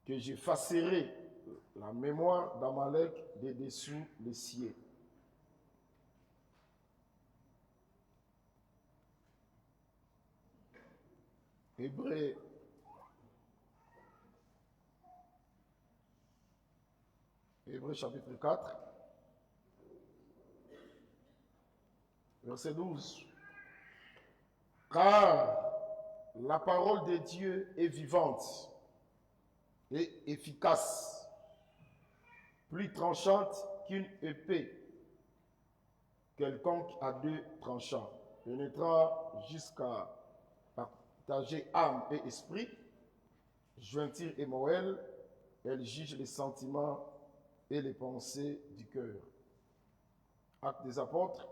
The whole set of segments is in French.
que j'effacerai la mémoire d'Amalek de dessous les cieux. Hébreux chapitre 4, verset 12. Car la parole de Dieu est vivante et efficace, plus tranchante qu'une épée quelconque à deux tranchants, pénétrera jusqu'à partager âme et esprit, jointure et moelle, elle juge les sentiments et les pensées du cœur. Actes des apôtres,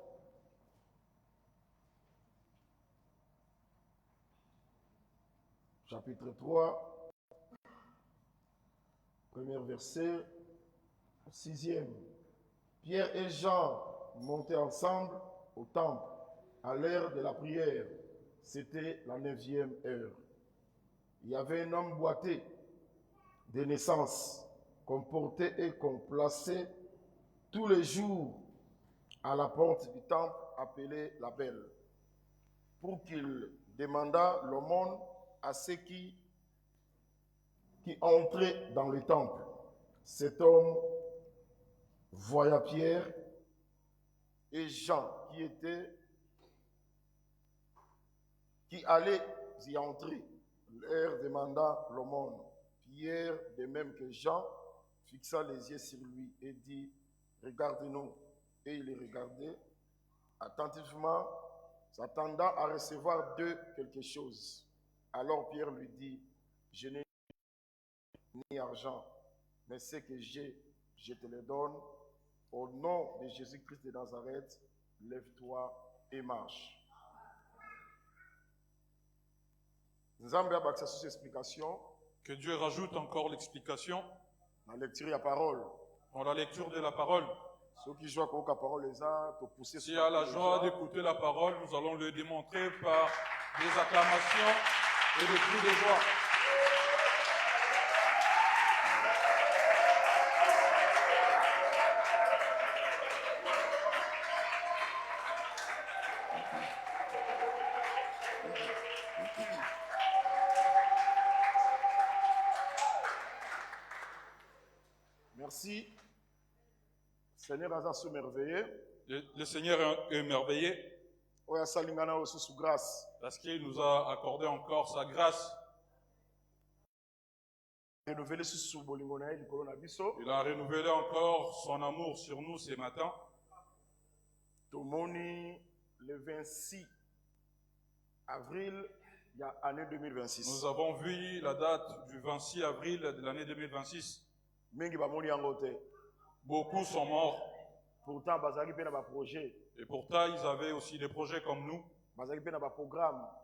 chapitre 3, premier verset, 6e. Pierre et Jean montaient ensemble au temple à l'heure de la prière. C'était la 9e heure. Il y avait un homme boiteux de naissance qu'on portait et qu'on plaçait tous les jours à la porte du temple appelé la Belle, pour qu'il demandât l'aumône à ceux qui entraient dans le temple. Cet homme voya Pierre et Jean qui allaient y entrer, leur demanda l'aumône. Pierre, de même que Jean, fixa les yeux sur lui et dit, regarde-nous. Et il les regardait attentivement, s'attendant à recevoir d'eux quelque chose. Alors Pierre lui dit, je n'ai ni argent, mais ce que j'ai, je te le donne. Au nom de Jésus-Christ de Nazareth, lève-toi et marche. Nzambe abakisa sous explication. Que Dieu rajoute encore l'explication La lecture de la parole. dans la lecture de la parole. Ceux qui jouent avec la parole, les a pousser. Si à la joie d'écouter la parole, nous allons le démontrer par des acclamations et des cris de joie. Merci. Seigneur a se merveilleux. Le Seigneur est merveilleux parce qu'il nous a accordé encore sa grâce. Il a renouvelé encore son amour sur nous ce matin. Le 26 avril, il y a l'année 2026. Nous avons vu la date du 26 avril de l'année 2026. Beaucoup sont morts. Pourtant, et pourtant, ils avaient aussi des projets comme nous.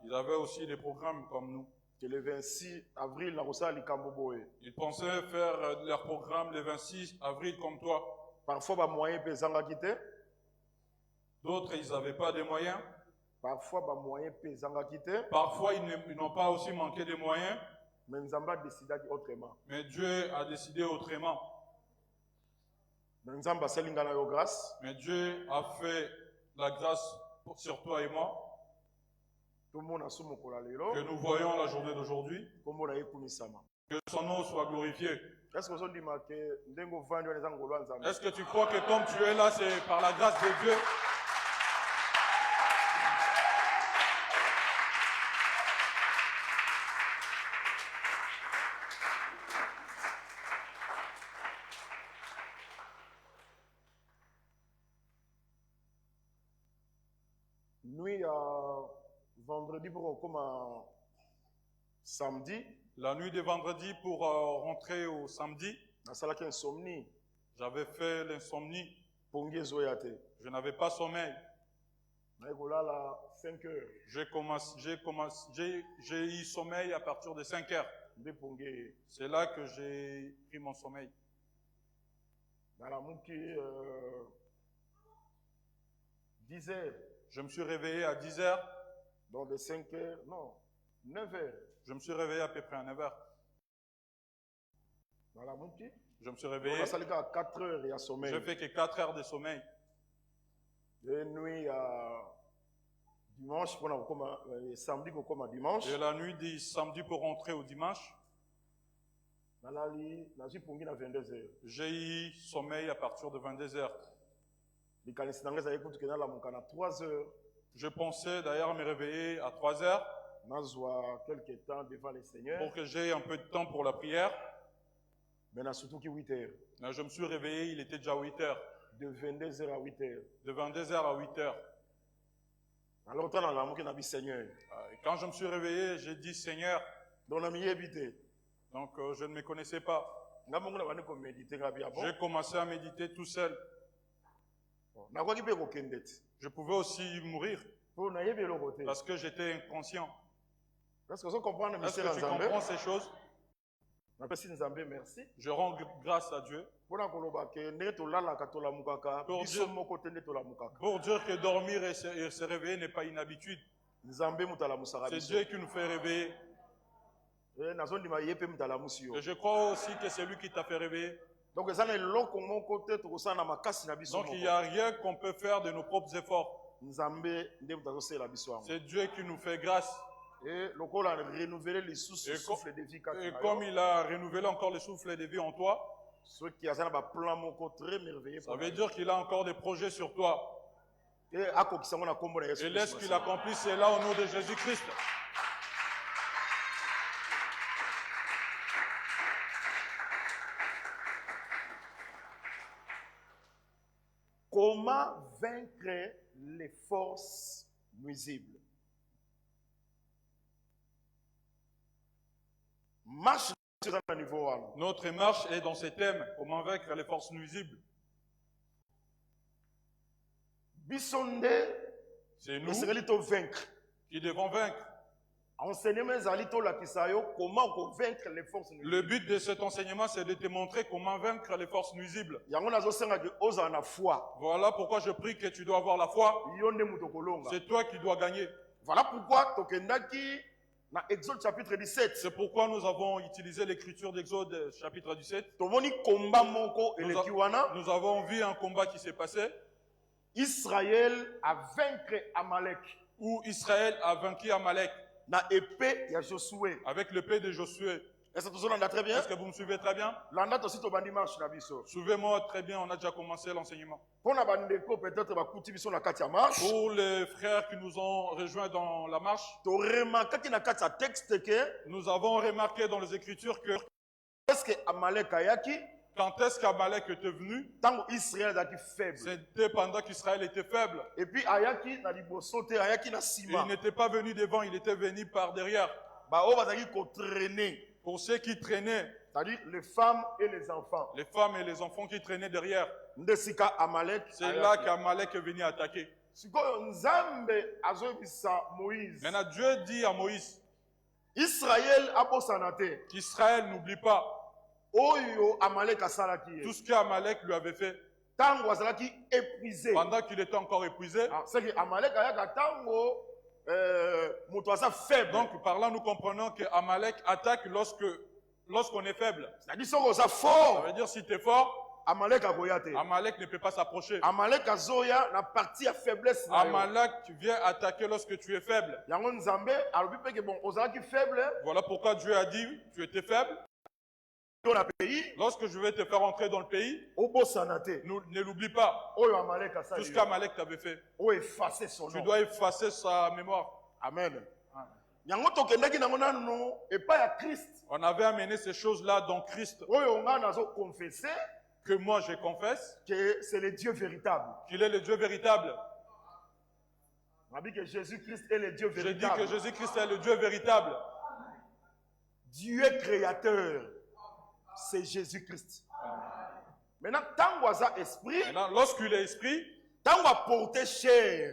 Ils avaient aussi des programmes comme nous. Que le 26 avril, ils pensaient faire leur programme le 26 avril comme toi. Parfois, d'autres, ils n'avaient pas de moyens. Parfois, ils n'ont pas aussi manqué de moyens. Mais Dieu a décidé autrement. Mais Dieu a fait la grâce sur toi et moi. Que nous voyons la journée d'aujourd'hui. Que son nom soit glorifié. Est-ce que tu crois que comme tu es là, c'est par la grâce de Dieu? Nuit à vendredi pour comme à samedi. La nuit de vendredi pour rentrer au samedi. J'avais fait l'insomnie. Je n'avais pas sommeil. J'ai eu sommeil à partir de 5 heures. C'est là que j'ai pris mon sommeil. 10 heures. Je me suis réveillé à 10 heures. Donc de 5 heures, non, 9 heures. Je me suis réveillé à peu près à 9 heures. Je me suis réveillé. À 4 heures, il y a sommeil. Je fais que 4 heures de sommeil. De nuit à dimanche, samedi comme dimanche. Et la nuit du samedi pour rentrer au dimanche. J'ai eu sommeil à partir de 22 heures. Je pensais d'ailleurs me réveiller à 3 heures. Quelques temps devant le Seigneur. Pour que j'ai un peu de temps pour la prière. Mais surtout 8 heures. Là, je me suis réveillé, il était déjà 8 heures. De 22 heures à 8 heures. De 22 heures à 8 heures. Alors, quand je me suis réveillé, j'ai dit Seigneur. Donc je ne me connaissais pas. J'ai commencé à méditer tout seul. Je pouvais aussi mourir. Parce que j'étais inconscient. Est-ce que tu comprends ces choses? Merci. Je rends grâce à Dieu. Pour dire que dormir et se réveiller n'est pas une habitude. C'est Dieu qui nous fait réveiller. Et je crois aussi que c'est lui qui t'a fait réveiller. Donc il n'y a rien qu'on peut faire de nos propres efforts. C'est Dieu qui nous fait grâce. Et comme il a renouvelé encore le souffle de vie en toi, ça veut dire qu'il a encore des projets sur toi. Et laisse qu'il accomplisse cela au nom de Jésus-Christ. Comment vaincre les forces nuisibles? Notre marche est dans ce thème. Comment vaincre les forces nuisibles? C'est nous qui devons vaincre. Le but de cet enseignement, c'est de te montrer comment vaincre les forces nuisibles. Voilà pourquoi je prie que tu dois avoir la foi. C'est toi qui dois gagner. Voilà pourquoi Exode chapitre 17. C'est pourquoi nous avons utilisé l'écriture d'Exode chapitre 17. Nous avons vu un combat qui s'est passé. Israël a vaincu Amalek. Où Israël a vaincu Amalek. Avec l'épée de Josué. Est-ce que vous me suivez très bien? Suivez-moi très bien, on a déjà commencé l'enseignement. Pour les frères qui nous ont rejoints dans la marche, nous avons remarqué dans les Écritures que quand est-ce qu'Amalek était venu? C'était pendant qu'Israël était faible. Et puis il n'était pas venu devant, il était venu par derrière. Pour ceux qui traînaient, c'est-à-dire les femmes et les enfants. Les femmes et les enfants qui traînaient derrière. C'est là qu'Amalek est venu attaquer. Maintenant Dieu dit à Moïse qu'Israël n'oublie pas tout ce qu'Amalek lui avait fait. Pendant qu'il était encore épuisé. Donc par là nous comprenons que Amalek attaque lorsqu'on est faible. Ça veut dire si tu es fort, Amalek ne peut pas s'approcher. Amalek vient attaquer lorsque tu es faible. Voilà pourquoi Dieu a dit tu étais faible. Lorsque je vais te faire entrer dans le pays, ne l'oublie pas. Tout ce qu'Amalek t'avait fait. Tu dois effacer sa mémoire. Amen. On avait amené ces choses-là dans Christ. Que moi je confesse que c'est le Dieu véritable. Qu'il est le Dieu véritable. On a dit que Jésus-Christ est le Dieu véritable. J'ai dit que Jésus-Christ est le Dieu véritable. Dieu créateur, c'est Jésus-Christ. Maintenant, lorsqu'il est esprit,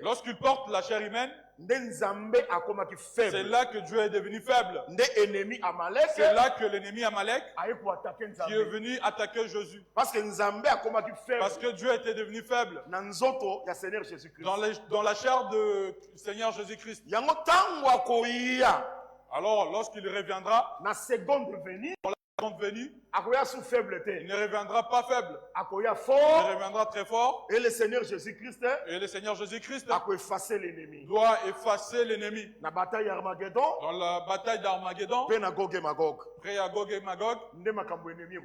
lorsqu'il porte la chair humaine, c'est là que Dieu est devenu faible. C'est là que l'ennemi Amalek qui est venu attaquer Jésus. Parce que Dieu était devenu faible. Dans la chair de Seigneur Jésus-Christ. Alors lorsqu'il reviendra, dans la seconde venue, venu, il il ne reviendra pas faible. Il fort. reviendra très fort. Et le Seigneur Jésus-Christ doit effacer l'ennemi. Dans la bataille d'Armageddon, près à Gog et Magog,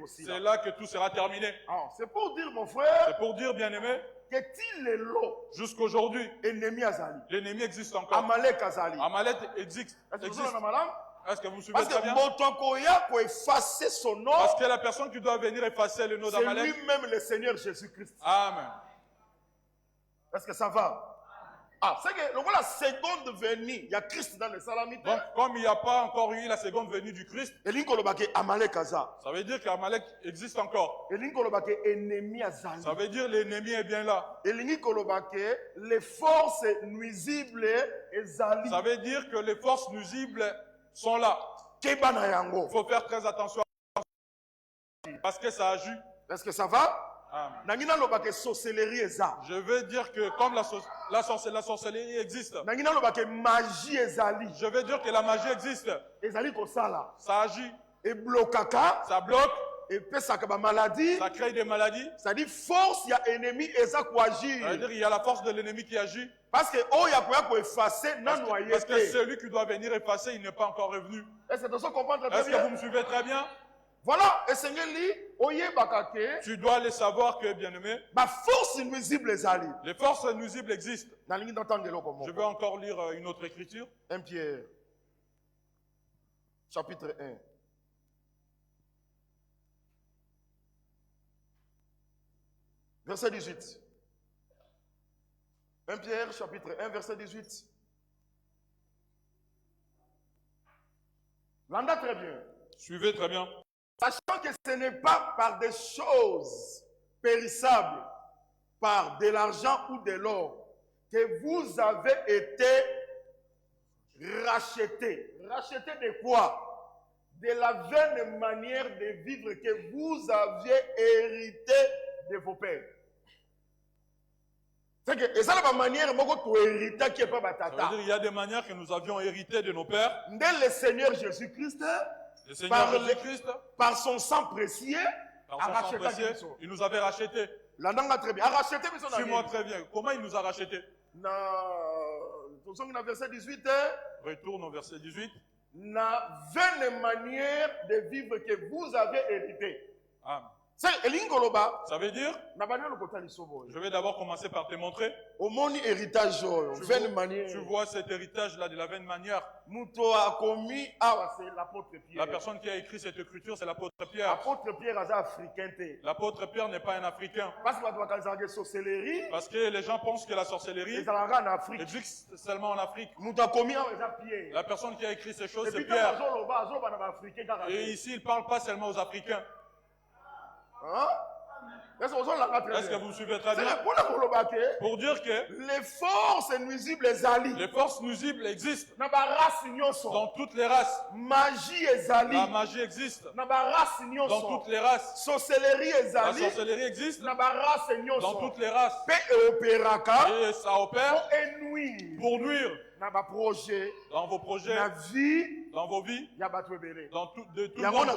c'est là que tout sera terminé. C'est pour dire, mon frère, c'est pour dire, bien-aimé, jusqu'aujourd'hui, l'ennemi existe encore. Amalek existe. Est-ce que vous me suivez Parce très bien? effacer son nom, parce que la personne qui doit venir effacer le nom c'est d'Amalek, lui-même le Seigneur Jésus-Christ. Amen. Est-ce que ça va? C'est que la seconde venue, il y a Christ dans les Salamites. Donc, comme il n'y a pas encore eu la seconde venue du Christ, ça veut dire qu'Amalek existe encore. Ça veut dire l'ennemi est bien là. Les forces nuisibles, ça veut dire que les forces nuisibles sont là. Il faut faire très attention parce que ça agit. Est-ce que ça va? Amen. Je veux dire que comme la sorcellerie existe, je veux dire que la magie existe. Ça agit. Ça bloque. Ça crée des maladies. Ça dit force, il y a ennemi et ça quoi agir. Ça veut dire qu'il y a la force de l'ennemi qui agit. Parce que effacer, parce que celui qui doit venir effacer, il n'est pas encore revenu. Est-ce que vous me suivez très bien? Voilà, et Seigneur tu dois les savoir que, bien-aimé, les forces nuisibles existent. Je vais encore lire une autre écriture. 1 Pierre, chapitre 1. Verset 18. 1 Pierre, chapitre 1, verset 18. L'anda très bien. Suivez très bien. Sachant que ce n'est pas par des choses périssables, par de l'argent ou de l'or, que vous avez été rachetés. Rachetés de quoi? De la vaine manière de vivre que vous aviez hérité de vos pères. C'est que, et ça, la manière, ça veut dire il y a des manières que nous avions héritées de nos pères. Le Seigneur Jésus-Christ, par son sang précieux, il nous avait rachetés. Très bien. Suis-moi très bien. Comment il nous a rachetés? Verset 18. Retourne au verset 18. La vaine manière de vivre que vous avez hérité. Amen. Ça veut dire, je vais d'abord commencer par te montrer. Tu vois cet héritage-là de la vaine manière. La personne qui a écrit cette écriture, c'est l'apôtre Pierre. L'apôtre Pierre n'est pas un Africain. Parce que les gens pensent que la sorcellerie existe seulement en Afrique. La personne qui a écrit ces choses, c'est Pierre. Et ici, il ne parle pas seulement aux Africains. Est-ce que vous suivez très bien? Pour dire que les forces nuisibles existent dans toutes les races. La magie existe dans toutes les races. La sorcellerie existe dans toutes les races. Et ça opère pour nuire dans vos projets, dans vos vies, dans tout le monde.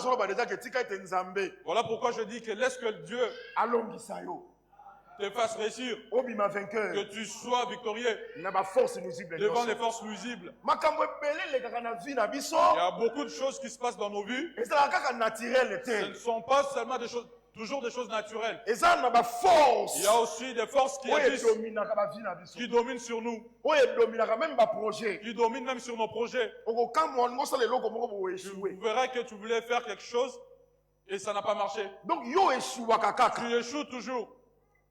Voilà pourquoi je dis que laisse que Dieu te fasse réussir, que tu sois victorieux devant les forces nuisibles. Il y a beaucoup de choses qui se passent dans nos vies. Ce ne sont pas seulement des choses, toujours des choses naturelles. Il y a aussi des forces qui agissent, qui dominent sur nous, qui dominent même sur nos projets. Tu verras que tu voulais faire quelque chose et ça n'a pas marché. Donc, tu échoues toujours.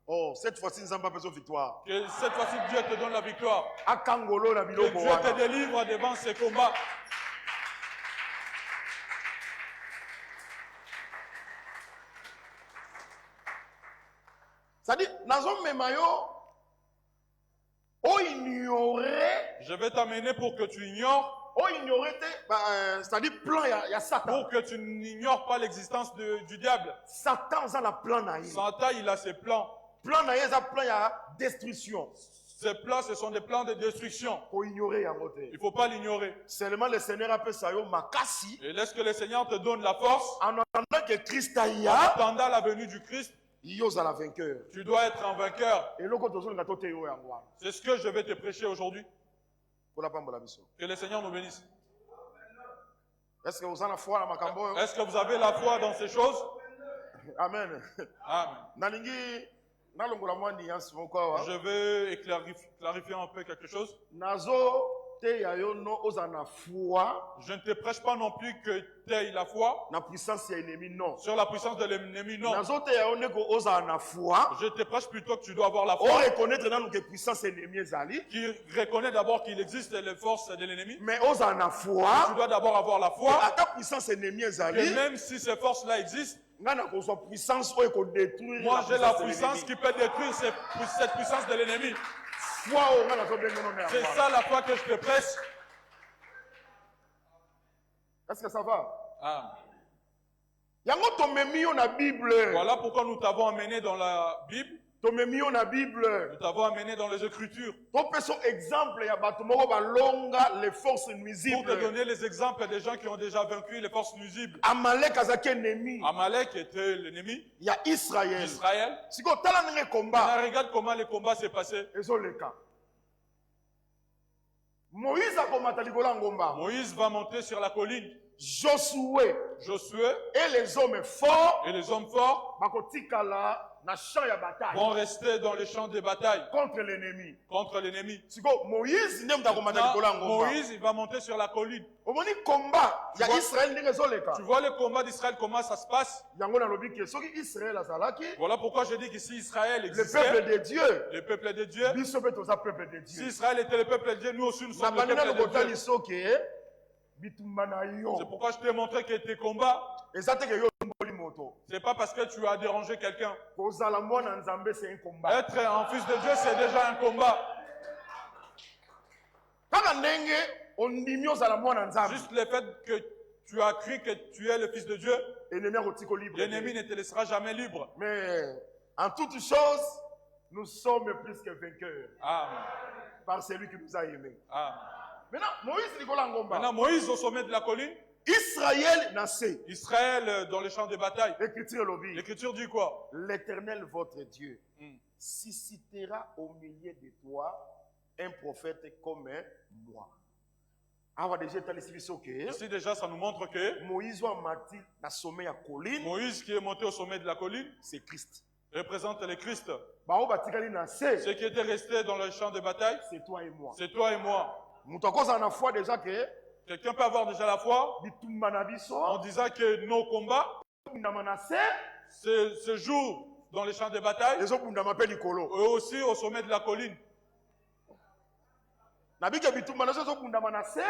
Oh, cette fois-ci, nous n'avons pas besoin de victoire. Que cette fois-ci, Dieu te donne la victoire. Que Dieu te délivre devant ces combats. C'est-à-dire, je vais t'amener pour que tu ignores. C'est-à-dire, plan, il y a Satan. Pour que tu n'ignores pas l'existence du diable. Satan, il a plan. Satan, il a ses plans. Plan, il y a destruction. Ces plans, ce sont des plans de destruction. Il ne faut pas l'ignorer. Seulement le Seigneur appelle ça makasi. Et laisse que le Seigneur te donne la force. En attendant que Christ aille. En attendant la venue du Christ. Tu dois être un vainqueur. C'est ce que je vais te prêcher aujourd'hui. Que le Seigneur nous bénisse. Est-ce que vous avez la foi dans ces choses? Amen. Amen. Je vais clarifier un peu quelque chose. Je ne te prêche pas non plus que tu aies la foi. Sur la puissance de l'ennemi, non. Je te prêche plutôt que tu dois avoir la foi. Qui reconnaît d'abord qu'il existe les forces de l'ennemi. Mais tu dois d'abord avoir la foi. Que même si ces forces-là existent, moi j'ai la puissance qui peut détruire cette puissance de l'ennemi. C'est ça la foi que je te prêche. Est-ce que ça va? Ah. Bible. Voilà pourquoi nous t'avons amené dans la Bible. Bible. Nous t'avons amené dans les Écritures. Pour te donner les exemples des gens qui ont déjà vaincu les forces nuisibles. Amalek était l'ennemi. Il y a Israël. Regarde comment les combats s'est passé. Moïse va monter sur la colline. Josué et les hommes forts vont rester dans les champs de bataille contre l'ennemi. Moïse il va monter sur la colline. Tu vois le combat d'Israël, comment ça se passe? Voilà pourquoi je dis qu'ici Israël existait. Le peuple de Dieu. Le peuple de Dieu. Si Israël était le peuple de Dieu, nous aussi nous sommes le peuple de Dieu. C'est pourquoi je t'ai montré que tes combats, c'est pas parce que tu as dérangé quelqu'un. Être un fils de Dieu, c'est déjà un combat. Juste le fait que tu as cru que tu es le fils de Dieu, l'ennemi ne te laissera jamais libre. Mais en toutes choses, nous sommes plus que vainqueurs. Amen. Par celui qui nous a aimés. Amen. Maintenant, Moïse au sommet de la colline. Israël naissait. Israël dans les champs de bataille. L'écriture dit quoi? L'Éternel votre Dieu suscitera au milieu de toi un prophète comme moi. Ici déjà ça nous montre que Moïse qui est monté au sommet de la colline, c'est Christ. Représente le Christ. Ceux qui étaient restés dans le champ de bataille, c'est toi et moi. C'est toi et moi. Quelqu'un peut avoir déjà la foi en disant que nos combats se jouent dans les champs de bataille et aussi au sommet de la colline.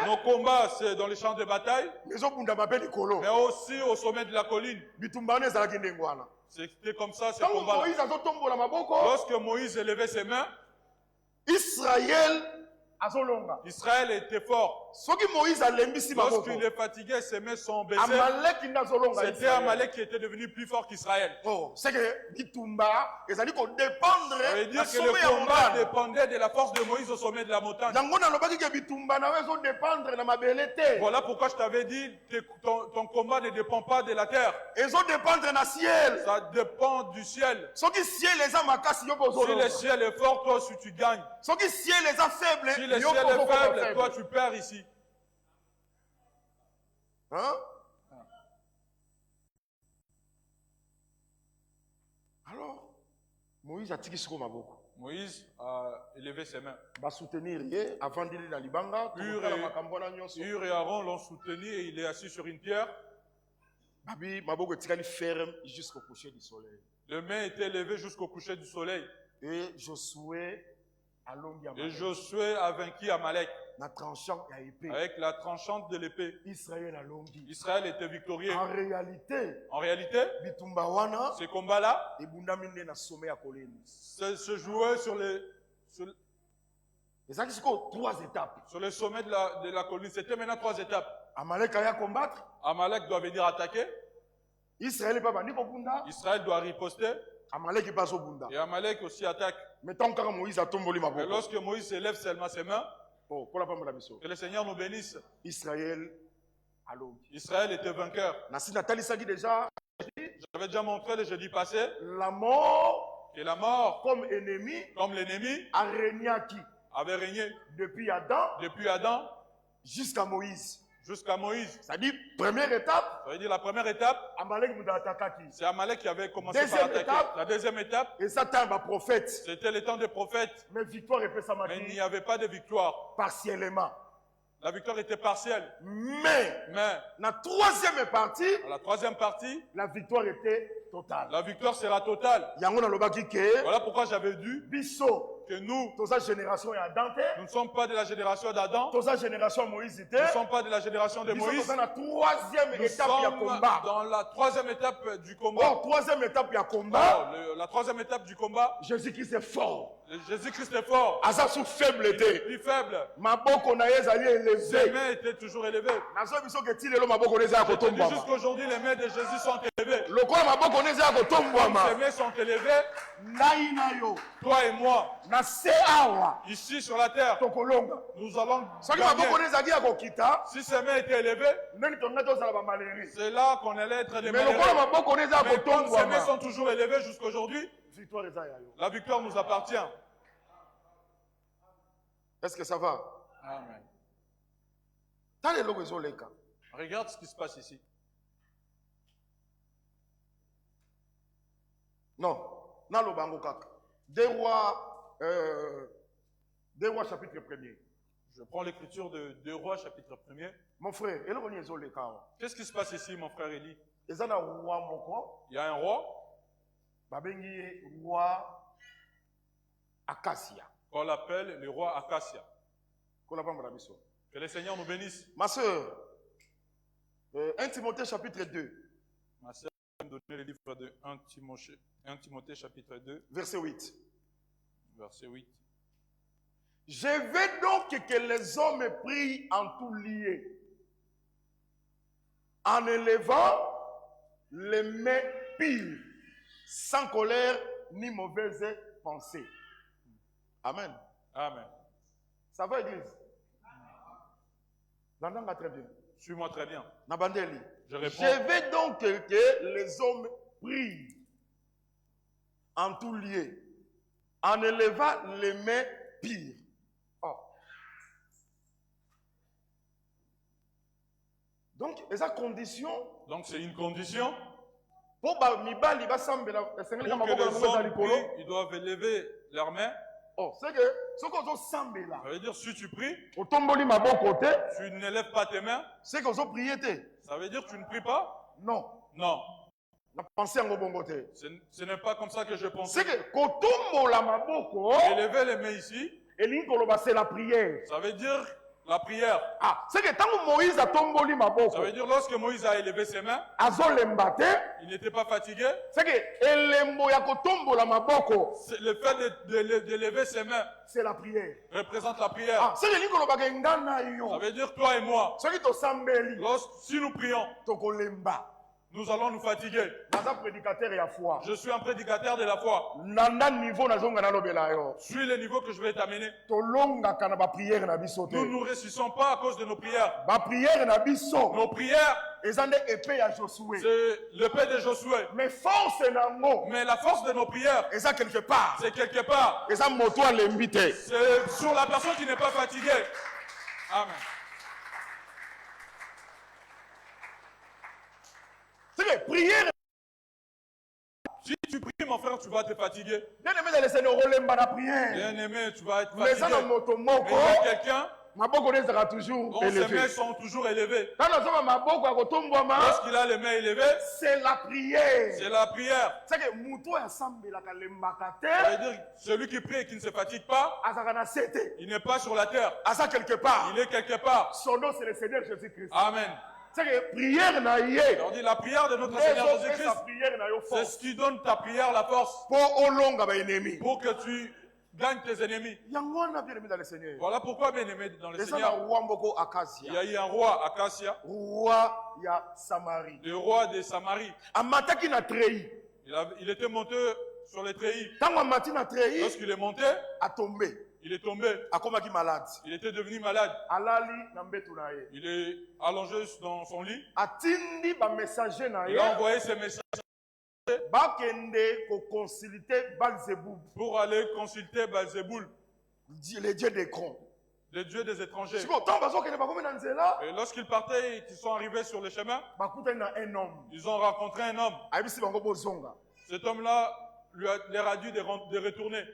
Nos combats, c'est dans les champs de bataille, mais aussi au sommet de la colline. C'était comme ça, ces combats. Lorsque Moïse élevait ses mains, Israël était fort. Lorsqu'il est fatigué, ses mains sont baissées. C'était Amalek qui était devenu plus fort qu'Israël. C'est que le combat dépendait de la force de Moïse au sommet de la montagne. Voilà pourquoi je t'avais dit ton combat ne dépend pas de la terre. Ça dépend du ciel. Si le ciel est fort, toi aussi tu gagnes. Si le ciel est faible, si le ciel est faible, toi tu perds ici. Hein? Alors, Moïse a tiré sur ma boque. Moïse a élevé ses mains. Hur et Aaron l'ont soutenu et il est assis sur une pierre. Ferme jusqu'au coucher du soleil. Les mains étaient élevées jusqu'au coucher du soleil. Et Josué a vaincu Amalek avec la tranchante de l'épée. Israël était victorieux. En réalité, ces combats-là se jouaient sur le sommet de la colline. C'était maintenant 3 étapes. Amalek doit venir attaquer. Israël doit riposter. Et Amalek aussi attaque. Mais tant que Moïse a tombé ma Mais lorsque Moïse élève seulement ses mains, que le Seigneur nous bénisse. Israël était vainqueur. J'avais déjà montré le jeudi passé la mort, que la mort, comme l'ennemi, avait régné depuis Adam jusqu'à Moïse. Ça dit, première étape. Ça veut dire la première étape, c'est Amalek qui avait commencé par attaquer. La deuxième étape, c'était le temps des prophètes. Mais il n'y avait pas de victoire. Partiellement. La victoire était partielle. Mais la troisième partie, la victoire était totale. La victoire sera totale. Voilà pourquoi j'avais dit que nous ne sommes pas de la génération d'Adam. Nous ne sommes pas de la génération de Moïse. Nous sommes dans la troisième étape du combat. La troisième étape du combat. Jésus-Christ est fort. Jésus-Christ est fort. Azasu faible était. Plus faible. Ses mains étaient toujours élevées. Jusqu'aujourd'hui, les mains de Jésus sont élevées. Ses mains sont élevées. Toi et moi, ici sur la terre, nous allons gagner. Si ses mains étaient élevées, c'est là qu'on allait être des malheureux. Mais comme ses mains sont toujours élevées jusqu'aujourd'hui, la victoire nous appartient. Est-ce que ça va? Amen. Regarde ce qui se passe ici. Non. Deux rois chapitre 1er. Je prends l'écriture de 2 rois chapitre 1er. Mon frère, qu'est-ce qui se passe ici, mon frère Eli? Il y a un roi. Roi Acacia. Qu'on l'appelle le roi Acacia. Que le Seigneur nous bénisse. Ma soeur, 1 Timothée chapitre 2. Ma soeur va me donner le livre de 1 Timothée chapitre 2. Verset 8. Verset 8. Je veux donc que les hommes prient en tout lieu, en élevant les mains pures, sans colère ni mauvaise pensée. Amen. Amen. Ça va, Église? L'entends très bien. Suis-moi très bien. Je veux donc que les hommes prient en tout lieu, en élevant les mains pures. Oh. Donc, c'est une condition. Pour que les hommes prient, ils doivent élever leurs mains. Oh, c'est que ce qu'on ça veut dire si tu pries, tu n'élèves pas tes mains. C'est que vous priez. Ça veut dire que tu ne pries pas? Non. Non. Ce n'est pas comme ça que je pense. C'est que élever les mains ici, c'est la prière. Ça veut dire la prière. C'est que tant Moïse a tombé ça veut dire lorsque Moïse a élevé ses mains, il n'était pas fatigué. C'est que le fait d'élever ses mains, c'est la prière. Représente la prière. Ça veut dire toi et moi. Si nous prions, nous allons nous fatiguer. Je suis un prédicateur de la foi. Suis le niveau que je vais t'amener. Nous ne réussissons pas à cause de nos prières. Nos prières, c'est l'épée de Josué. Mais la force de nos prières, c'est quelque part. C'est sur la personne qui n'est pas fatiguée. Amen. Prière. Si tu pries, mon frère, tu vas te fatiguer. Bien-aimé, tu vas être fatigué. Mais il y a quelqu'un dont ses mains sont toujours élevées. Lorsqu'il a les mains élevées, c'est la prière. C'est la prière. Ça veut dire celui qui prie et qui ne se fatigue pas, il n'est pas sur la terre. Il est quelque part. Son nom, c'est le Seigneur Jésus-Christ. Amen. Prière la prière de notre Seigneur Jésus-Christ, c'est ce qui donne ta prière la force pour que tu gagnes tes ennemis. Voilà pourquoi, bien aimé dans le Seigneur, il y a eu un roi Acacia, le roi de Samarie. Il était monté sur les treillis. Lorsqu'il est monté, il est tombé. Il était devenu malade. Il est allongé dans son lit. Il a envoyé ses messagers pour aller consulter Belzéboul, les dieux des crons. Les dieux des étrangers. Et lorsqu'ils partaient et qu'ils sont arrivés sur le chemin, ils ont rencontré un homme. Cet homme-là leur a dit de retourner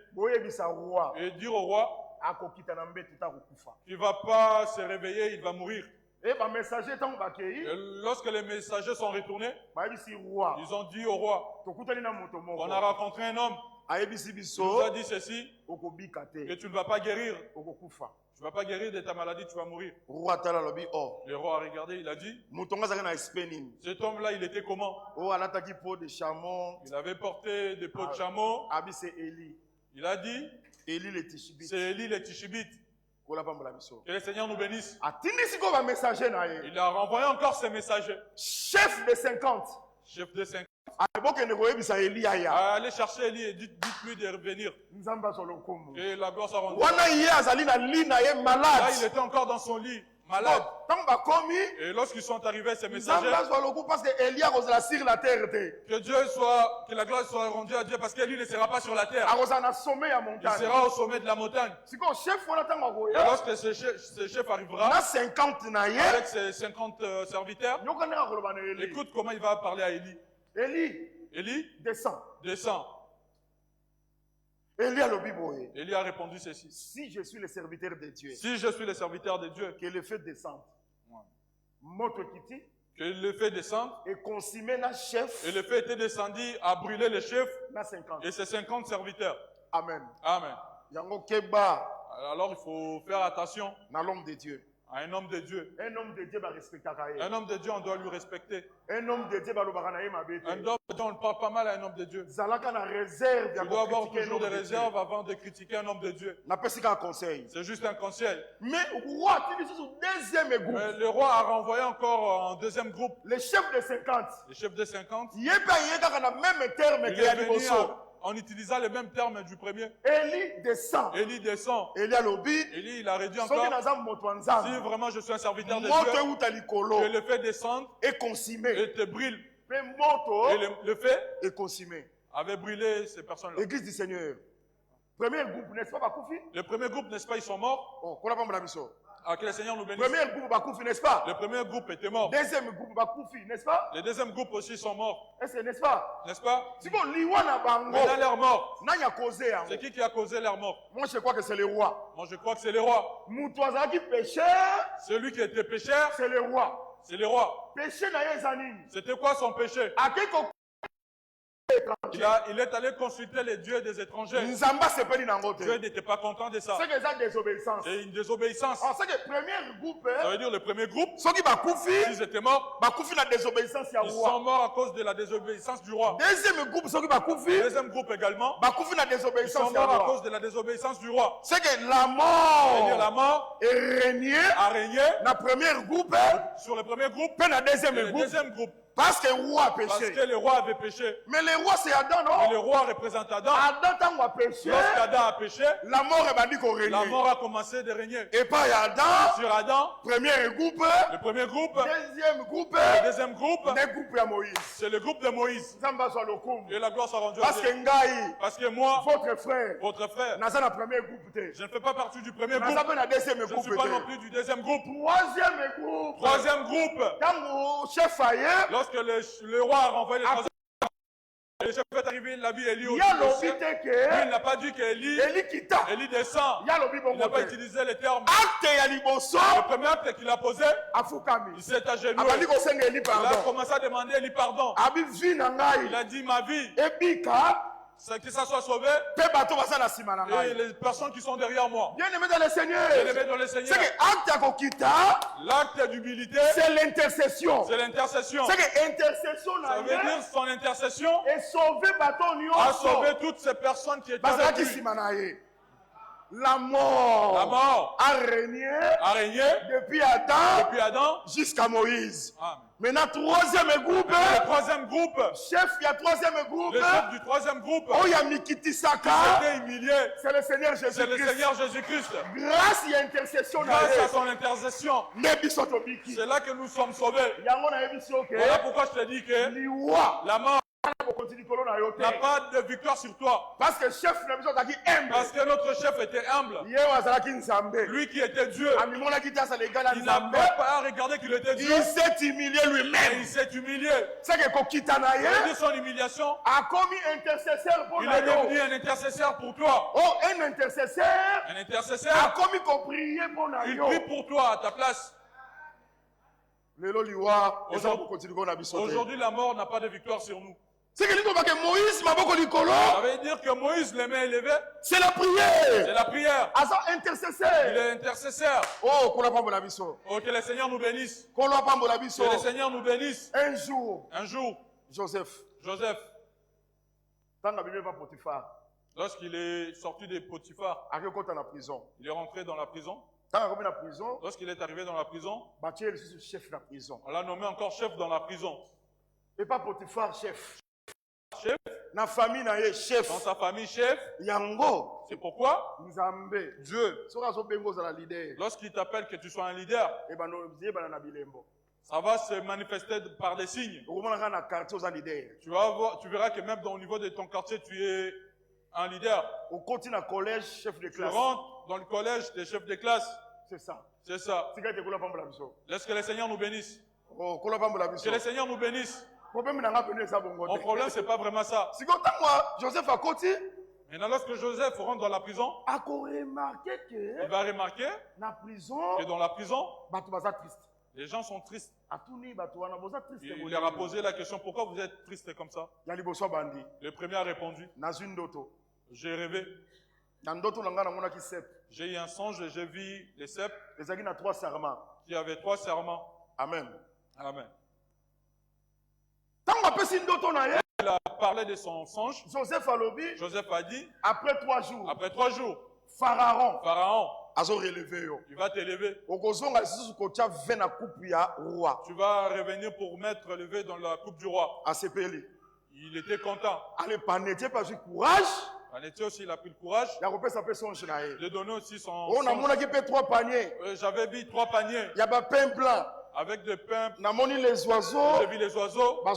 et dire au roi qu'il ne va pas se réveiller, il va mourir. Et lorsque les messagers sont retournés, ils ont dit au roi qu'on a rencontré un homme. Il nous a dit ceci, que tu ne vas pas guérir. Tu ne vas pas guérir de ta maladie, tu vas mourir. Le roi a regardé, il a dit, cet homme-là, il était comment? Il avait porté des peaux de chameau. Il a dit, c'est Élie le Tishibite. Que le Seigneur nous bénisse. Il a renvoyé encore ses messagers. Chef de 50. Chef de 50. Allez chercher Élie et dites-lui de revenir. Et la gloire s'est rendue. Là, il était encore dans son lit, malade. Et lorsqu'ils sont arrivés, ces messagers, que Dieu soit, que la gloire soit rendue à Dieu, parce qu'Élie ne sera pas sur la terre. Il sera au sommet de la montagne. Et lorsque ce chef arrivera, avec ses 50 serviteurs, écoute comment il va parler à Élie. Élie, descends. Élie a répondu ceci. Si je suis le serviteur de Dieu. Si je suis le serviteur de Dieu. Que le fait descendre. Que le fait descendre. Et consommer la chef. Et le fait était descendu à brûler le chef. Et ses 50 serviteurs. Amen. Amen. Alors il faut faire attention. À l'homme de Dieu. À un homme de Dieu. Un homme de Dieu va respecter. Un homme de Dieu, on doit lui respecter. Un homme de Dieu va un homme de Dieu, on parle pas mal à un homme de Dieu. Tu dois avoir toujours des réserves avant de critiquer un homme de Dieu. C'est juste un conseil. Mais le roi a renvoyé encore un deuxième groupe. Les chefs de 50. Les chefs de 50. Il est venu en utilisant les mêmes termes du premier. Élie descend. Élie, il a réduit encore. Si vraiment je suis un serviteur de Dieu, je le fais descendre et consumer. Et te brûle. Et le fait et consumer. Avait brûlé ces personnes-là. L'église du Seigneur. Premier groupe, n'est-ce pas, Bakoufi? Le premier groupe, n'est-ce pas, ils sont morts. Oh, que le Seigneur nous bénisse. Premier groupe, Bakoufi, n'est-ce pas? Le premier groupe était mort. Deuxième groupe, Bakoufi, n'est-ce pas? Les deuxième groupe aussi sont morts. N'est-ce pas? N'est-ce pas? Si bon, Liwana Bango. Mais dans leur mort. C'est qui a causé leur mort? Moi, je crois que c'est le roi. Moi, je crois que c'est le roi. Moutouazaki pécheur. Celui qui était pécheur. C'est le roi. C'est le roi. Péché n'a rien. C'était quoi son péché? Il est allé consulter les dieux des étrangers. Dieu n'était pas content de ça. C'est une désobéissance. C'est le premier groupe. Ça veut dire le premier groupe. S'ils étaient morts, ils sont morts à cause de la désobéissance du roi. Deuxième groupe également. Ils sont morts à cause de la désobéissance du roi. C'est que la mort, la mort a régné sur le premier groupe et le deuxième groupe. Parce que le roi a péché. Parce que le roi avait péché. Mais le roi c'est Adam, non? Et le roi représente Adam. Adam a péché. Lorsqu'Adam a péché, la mort a commencé de régner. Et pas Adam. Sur Adam. Premier groupe. Le premier groupe. Deuxième groupe. Le deuxième groupe. De Moïse. C'est le groupe de Moïse. Et la gloire soit rendue à Dieu. Parce que moi, votre frère, je ne fais pas partie du premier groupe. Je ne suis pas non plus du deuxième groupe. Troisième groupe. Lorsque le roi a renvoyé les troisième groupe, le chef est arrivé, il a vu Élie au il n'a pas dit qu'Élie descend. Il n'a pas utilisé les termes. Le premier acte qu'il a posé, il s'est agenouillé. Il a commencé à demander Élie pardon. Il a dit ma vie. C'est que ça soit sauvé. Et les personnes qui sont derrière moi. Bien-aimés dans le Seigneur. C'est que l'acte d'humilité. C'est l'intercession. C'est l'intercession. C'est que intercession. Ça veut dire son intercession. Et sauver a sauvé toutes ces personnes qui étaient avec La mort a régné depuis Adam jusqu'à Moïse. Amen. Maintenant, troisième groupe. Le troisième groupe. Chef, il y a troisième groupe. Le chef du troisième groupe. Oh, il y a Mikitisaka. Qui s'était humilié. C'est le Seigneur Jésus-Christ. C'est le Seigneur Jésus-Christ. Grâce à intercession. Grâce à son intercession. C'est là que nous sommes sauvés. Voilà pourquoi je te dis que la mort n'a pas de victoire sur toi. Parce que chef Parce que notre chef était humble. Lui qui était Dieu. Il n'a même pas regardé qu'il était Dieu. Il s'est humilié lui-même. Et il s'est humilié. C'est que Et son humiliation, il est devenu un intercesseur pour toi. Oh, un intercesseur. Un intercesseur. Il prie pour toi à ta place. Aujourd'hui, la mort n'a pas de victoire sur nous. Ça veut dire que Moïse, les mains élevées, c'est la prière. C'est la prière. Intercesseur. Il est intercesseur. Oh, que le Seigneur nous bénisse. Que le Seigneur nous bénisse. Un jour, Joseph, lorsqu'il est sorti de Potiphar, il est rentré dans la prison. Lorsqu'il est arrivé dans la prison, on l'a nommé encore chef dans la prison. Et pas Potiphar, chef. Chef. Dans sa famille, chef. C'est pourquoi Dieu, Dieu, lorsqu'il t'appelle que tu sois un leader, ça va se manifester par des signes. Tu verras que même au niveau de ton quartier, tu es un leader. Tu rentres dans le collège des chefs de classe. C'est ça. C'est ça. Laisse que le Seigneur nous bénisse. Que le Seigneur nous bénisse. Mon problème, ce n'est pas vraiment ça. Maintenant, lorsque Joseph rentre dans la prison, il va remarquer que dans la prison, les gens sont tristes. Il leur a posé la question, pourquoi vous êtes triste comme ça? Le premier a répondu, j'ai rêvé. J'ai eu un songe et j'ai vu les cèpes qui avaient 3 serments. Amen. Amen. Il a parlé de son songe. Joseph a dit, après 3 jours, Pharaon, il va t'élever. Tu vas revenir pour mettre le vin dans la coupe du roi. Il était content. Panétier aussi, il a pris le courage. Il a donné aussi son songe. J'avais vu 3 paniers. Il y a un pain blanc. Avec des pains. Les oiseaux. J'ai vu les oiseaux qui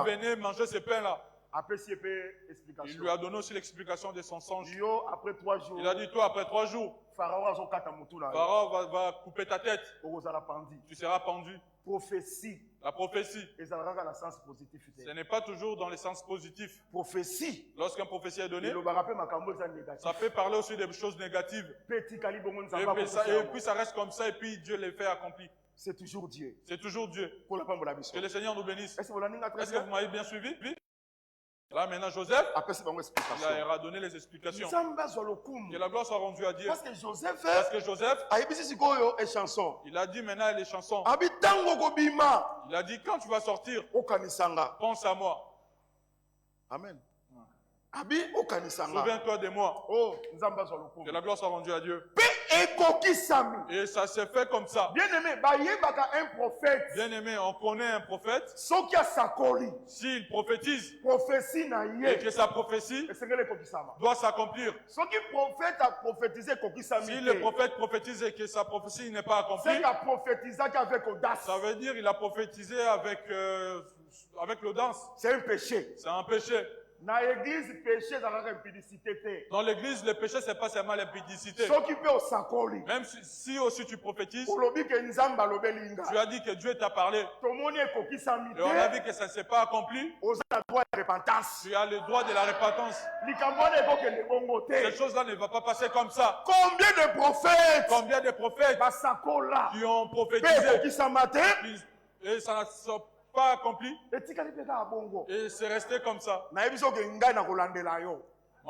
venaient manger ces pains-là. Il lui a donné aussi l'explication de son songe. Il a dit, toi, après 3 jours, Pharaon va couper ta tête. Tu seras pendu. La prophétie. Ce n'est pas toujours dans le sens positif. Lorsqu'une prophétie est donnée, ça peut parler aussi des choses négatives. Et puis ça reste comme ça et puis Dieu les fait accomplir. C'est toujours Dieu. C'est toujours Dieu. Que le Seigneur nous bénisse. Est-ce que vous m'avez bien suivi? Oui. Là maintenant Joseph, il a donné les explications. Que la gloire soit rendue à Dieu. Parce que Joseph, il a dit maintenant les chansons. Il a dit quand tu vas sortir, pense à moi. Amen. Souviens-toi de moi. Que la gloire soit rendue à Dieu. Et ça s'est fait comme ça. Bien-aimé, un prophète. Bien-aimé, on connaît un prophète. S'il prophétise et que sa prophétie doit s'accomplir. Si le prophète prophétise et que sa prophétie n'est pas accomplie, ça veut dire qu'il a prophétisé avec l'audace. C'est un péché. C'est un péché. Dans l'église, le péché, ce n'est pas seulement l'impudicité. Même si aussi tu prophétises, tu as dit que Dieu t'a parlé. Et on a vu que ça ne s'est pas accompli. Tu as le droit de la repentance. Cette chose-là ne va pas passer comme ça. Combien de prophètes qui ont prophétisé et ça n'a pas accompli et c'est resté comme ça. Moi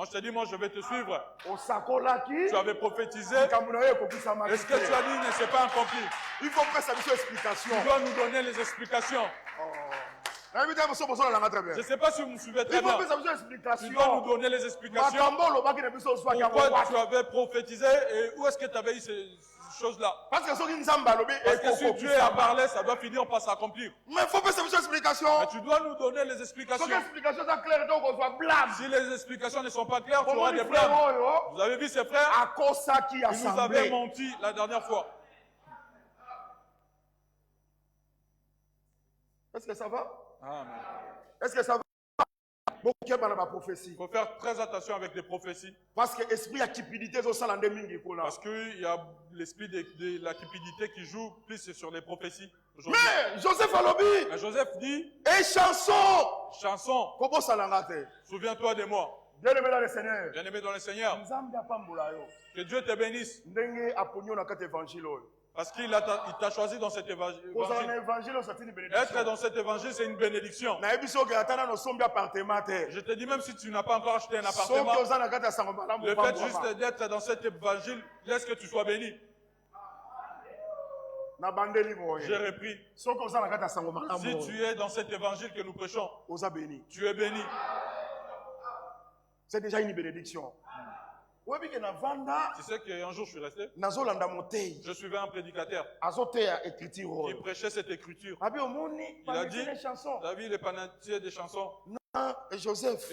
je te dis, moi je vais te suivre. Tu avais prophétisé. Est-ce que tu as dit ne s'est pas accompli? Il faut faire sa explication. Tu dois nous donner les explications. Je ne sais pas si vous me suivez très bien. Tu dois nous donner les explications. Pourquoi tu avais prophétisé et où est-ce que tu avais eu ces chose-là. Parce que si Dieu a parlé, ça doit finir par s'accomplir. Mais il faut faire cette explication. Mais tu dois nous donner les explications. Si les explications ne sont pas claires, tu auras des problèmes. Vous avez vu ces frères? Ils nous avaient menti la dernière fois. Est-ce que ça va? Amen. Est-ce que ça va? Il faut faire très attention avec les prophéties. Parce que l'esprit de cupidité Parce qu'il y a l'esprit de la cupidité qui joue plus sur les prophéties. Mais Joseph Alobi. Mais Joseph dit. Et chanson. Chanson. Souviens-toi de moi. Bien-aimé dans le Seigneur. Bien-aimé dans le Seigneur. Que Dieu te bénisse. Parce qu'il t'a choisi dans cet évangile. Être dans cet évangile, c'est une bénédiction. Je te dis, même si tu n'as pas encore acheté un appartement, le fait juste d'être dans cet évangile, laisse que tu sois béni. J'ai repris. Si tu es dans cet évangile que nous prêchons, tu es béni. C'est déjà une bénédiction. Tu sais qu'un jour je suis resté. Je suivais un prédicateur qui prêchait cette écriture. Il a dit, tu as vu les panetiers des chansons. Et Joseph.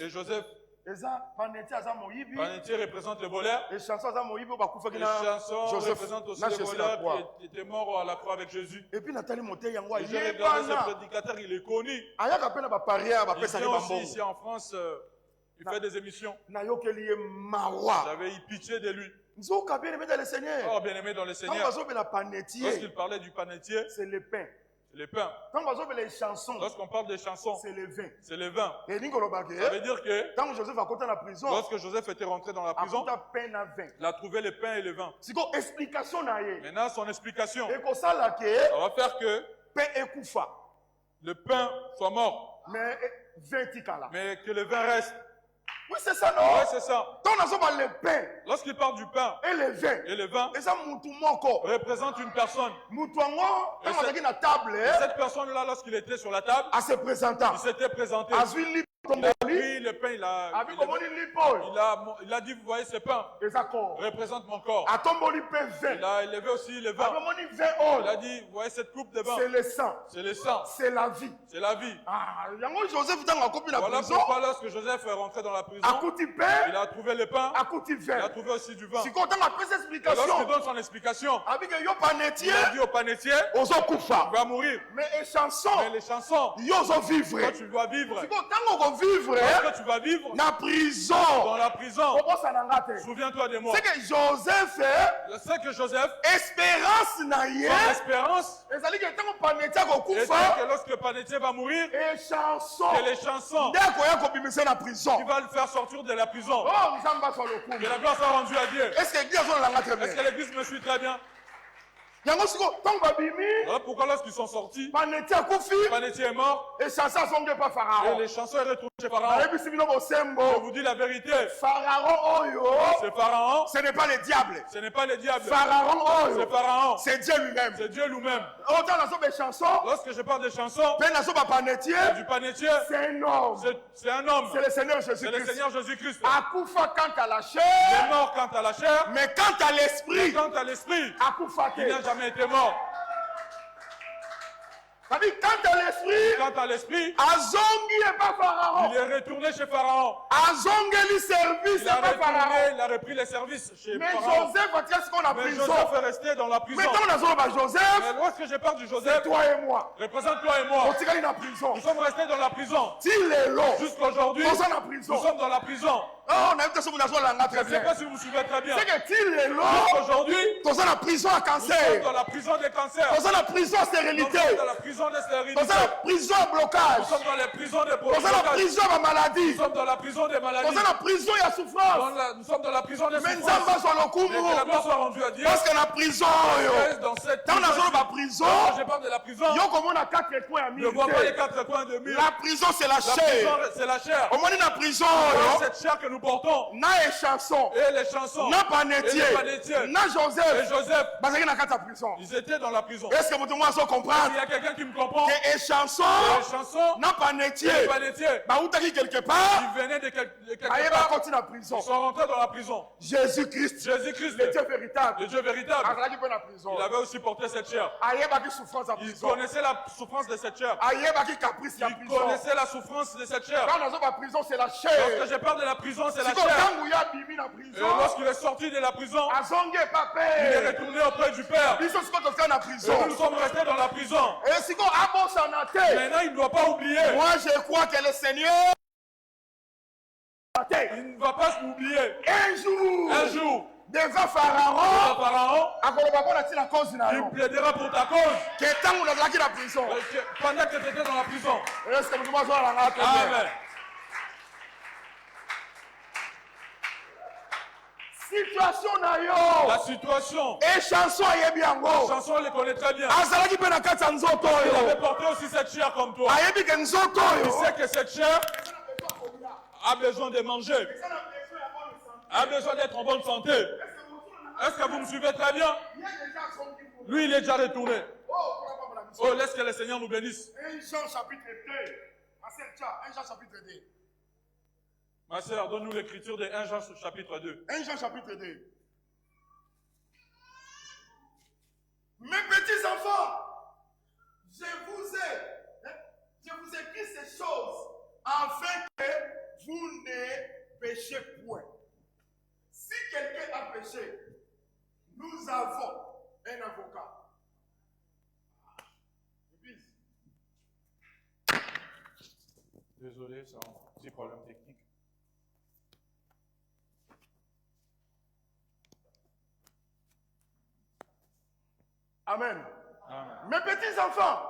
Panetier représente le voleur. Les chansons représentent aussi le voleur qui était mort à la croix avec Jésus. Et j'ai regardé ce prédicateur, il est connu. Il vient aussi ici en France. Il fait des émissions. J'avais eu pitié de lui. Oh, bien-aimé dans le Seigneur. Lorsqu'il parlait du panetier, c'est le pain. Le pain. Lorsqu'on parle des chansons, c'est le vin. C'est le vin. Ça veut dire que lorsque Joseph était rentré dans la prison, il a trouvé le pain et le vin. Maintenant, son explication, ça va faire que le pain soit mort, mais que le vin reste. Oui, c'est ça, non? Oui, c'est ça. Le pain. Lorsqu'il parle du pain et le vin, représente une personne. Et cette personne-là, lorsqu'il était sur la table, il s'était présenté. Il a pris le pain, il a dit, vous voyez ce pain représente mon corps. Il a élevé aussi le vin. Il a dit, vous voyez cette coupe de vin. C'est le sang. C'est le sang. C'est la vie. C'est la vie. Voilà pourquoi lorsque Joseph est rentré dans la prison, il a trouvé le pain, il a trouvé aussi du vin. Lorsqu'il donne son explication, il a dit au panetier, tu vas mourir. Mais les chansons, toi tu dois vivre. Lorsque tu vas vivre dans la prison, souviens-toi de moi. C'est que Joseph, espérance, que lorsque Panetier va mourir, que les chansons qui va le faire sortir de la prison. Que la gloire soit rendue à Dieu. Est-ce que l'église me suit très bien? Voilà pourquoi lorsqu'ils sont sortis, Panetier est mort et les chansons sont retournées chez Pharaon. Je vous dis la vérité. C'est Pharaon. Ce n'est pas le diable. Ce n'est pas le diable. C'est Pharaon. C'est Dieu lui-même. C'est Dieu lui-même. Lorsque je parle des chansons, du panetier, c'est un homme. C'est un homme. C'est le Seigneur Jésus-Christ. C'est le Seigneur Jésus-Christ. Quant à la chair, il est mort quant à la chair, mais quant à l'esprit, il n'a jamais été mort. Quant à l'esprit, il est retourné chez Pharaon. Il a repris les services chez Pharaon. Mais Joseph est resté dans la prison. Mais lorsque je parle de Joseph, représente toi et moi. Nous sommes restés dans la prison. Jusqu'aujourd'hui, nous sommes dans la prison. Je ne sais pas si vous me suivez très bien. Aujourd'hui, nous sommes dans la prison à cancer. Nous sommes dans la prison des cancers. Nous sommes dans la prison à stérilité. Nous sommes dans la prison de stérilité. Nous sommes dans la prison à blocage. Nous sommes dans les prisons de blocage. Nous sommes dans la prison à maladie. Nous sommes dans la prison des maladies. Nous sommes dans la prison à souffrance. Nous sommes dans la prison des souffrances. Mais que la gloire soit rendue à Dieu. Parce que la prison, dans cette prison, je parle de la prison. Ne vois pas les 4 coins de mur. La prison, c'est la chair. C'est la chair. Au moins, la prison, cette chair que nous portons. Na chanson. Et les chansons. Na panetier. Et les panetiers. Na Joseph. Et Joseph. Bazaki na kata prison. Ils étaient dans la prison. Est-ce que vous pouvez comprendre? Il y a quelqu'un qui me comprend. Que chanson. Et les chansons. Na panetier. Et les panetiers. Ba utaki quelque part. Ils venaient de quelque Aïe part. ba continue la prison. Ils sont rentrés dans la prison. Jésus-Christ. Jésus-Christ. Le Dieu véritable. Le Dieu véritable. Azalaki pe na prison. Il avait aussi porté cette chair. Aïe ba ki souffrance en Il prison. connaissait la souffrance de cette chair. Aïe ba ki caprice en Il prison. connaissait la souffrance de cette chair. Quand on a la prison, c'est la Lorsque chair. j'ai peur de la prison, c'est la Si chair. quand Gouya bimi na Et prison. lorsqu'il est sorti de la prison, Azonge il est papé. retourné auprès du Père. Biso siko toka na Et prison. nous sommes restés dans la prison. Et siko abosa na te. Maintenant, il ne doit pas oublier. Moi, je crois que le Seigneur Il ne va pas oublier. un Un jour, devant Pharaon, le Pharaon, il il plaidera pour ta cause. la prison. Pendant que tu étais dans la prison. Est-ce que vous Amen. situation na La yo. situation, Et chanson ayebi la yango. chanson, on les connaît très bien. Azalaki pe na kati ya nzoto Il avait oyo. porté aussi cette chair comme toi. Ayebi ke nzoto Il oyo. sait que cette chair a besoin de manger, a besoin d'être en bonne santé. Est-ce que vous me suivez très bien? Lui, il est déjà retourné. Oh, laisse que le Seigneur nous bénisse. 1 Jean chapitre 2. 1 Jean chapitre 2. Ma sœur, donne-nous l'écriture de 1 Jean chapitre 2. 1 Jean chapitre 2. Mes petits enfants, je vous ai écrit ces choses afin que vous ne péchiez point. Si quelqu'un a péché, nous avons un avocat. Désolé, c'est un petit problème technique. Amen. Amen. Mes petits enfants,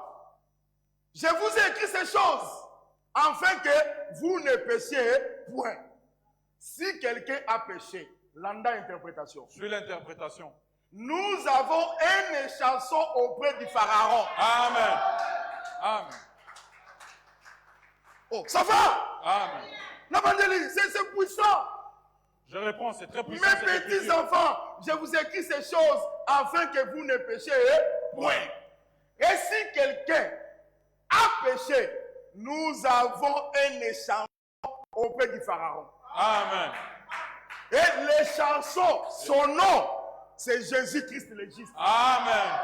je vous ai écrit ces choses afin que vous ne péchiez point. Si quelqu'un a péché, l'anda interprétation. Suis l'interprétation. Nous avons une chanson auprès du Pharaon. Amen. Amen. Oh, ça va? Amen. Nabandeli, c'est puissant. Je réponds, c'est très puissant. Mes petits enfants, je vous écris ces choses afin que vous ne péchiez point. Et si quelqu'un a péché, nous avons un échange auprès du Pharaon. Amen. Et les chansons, son nom, c'est Jésus-Christ le juste. Amen.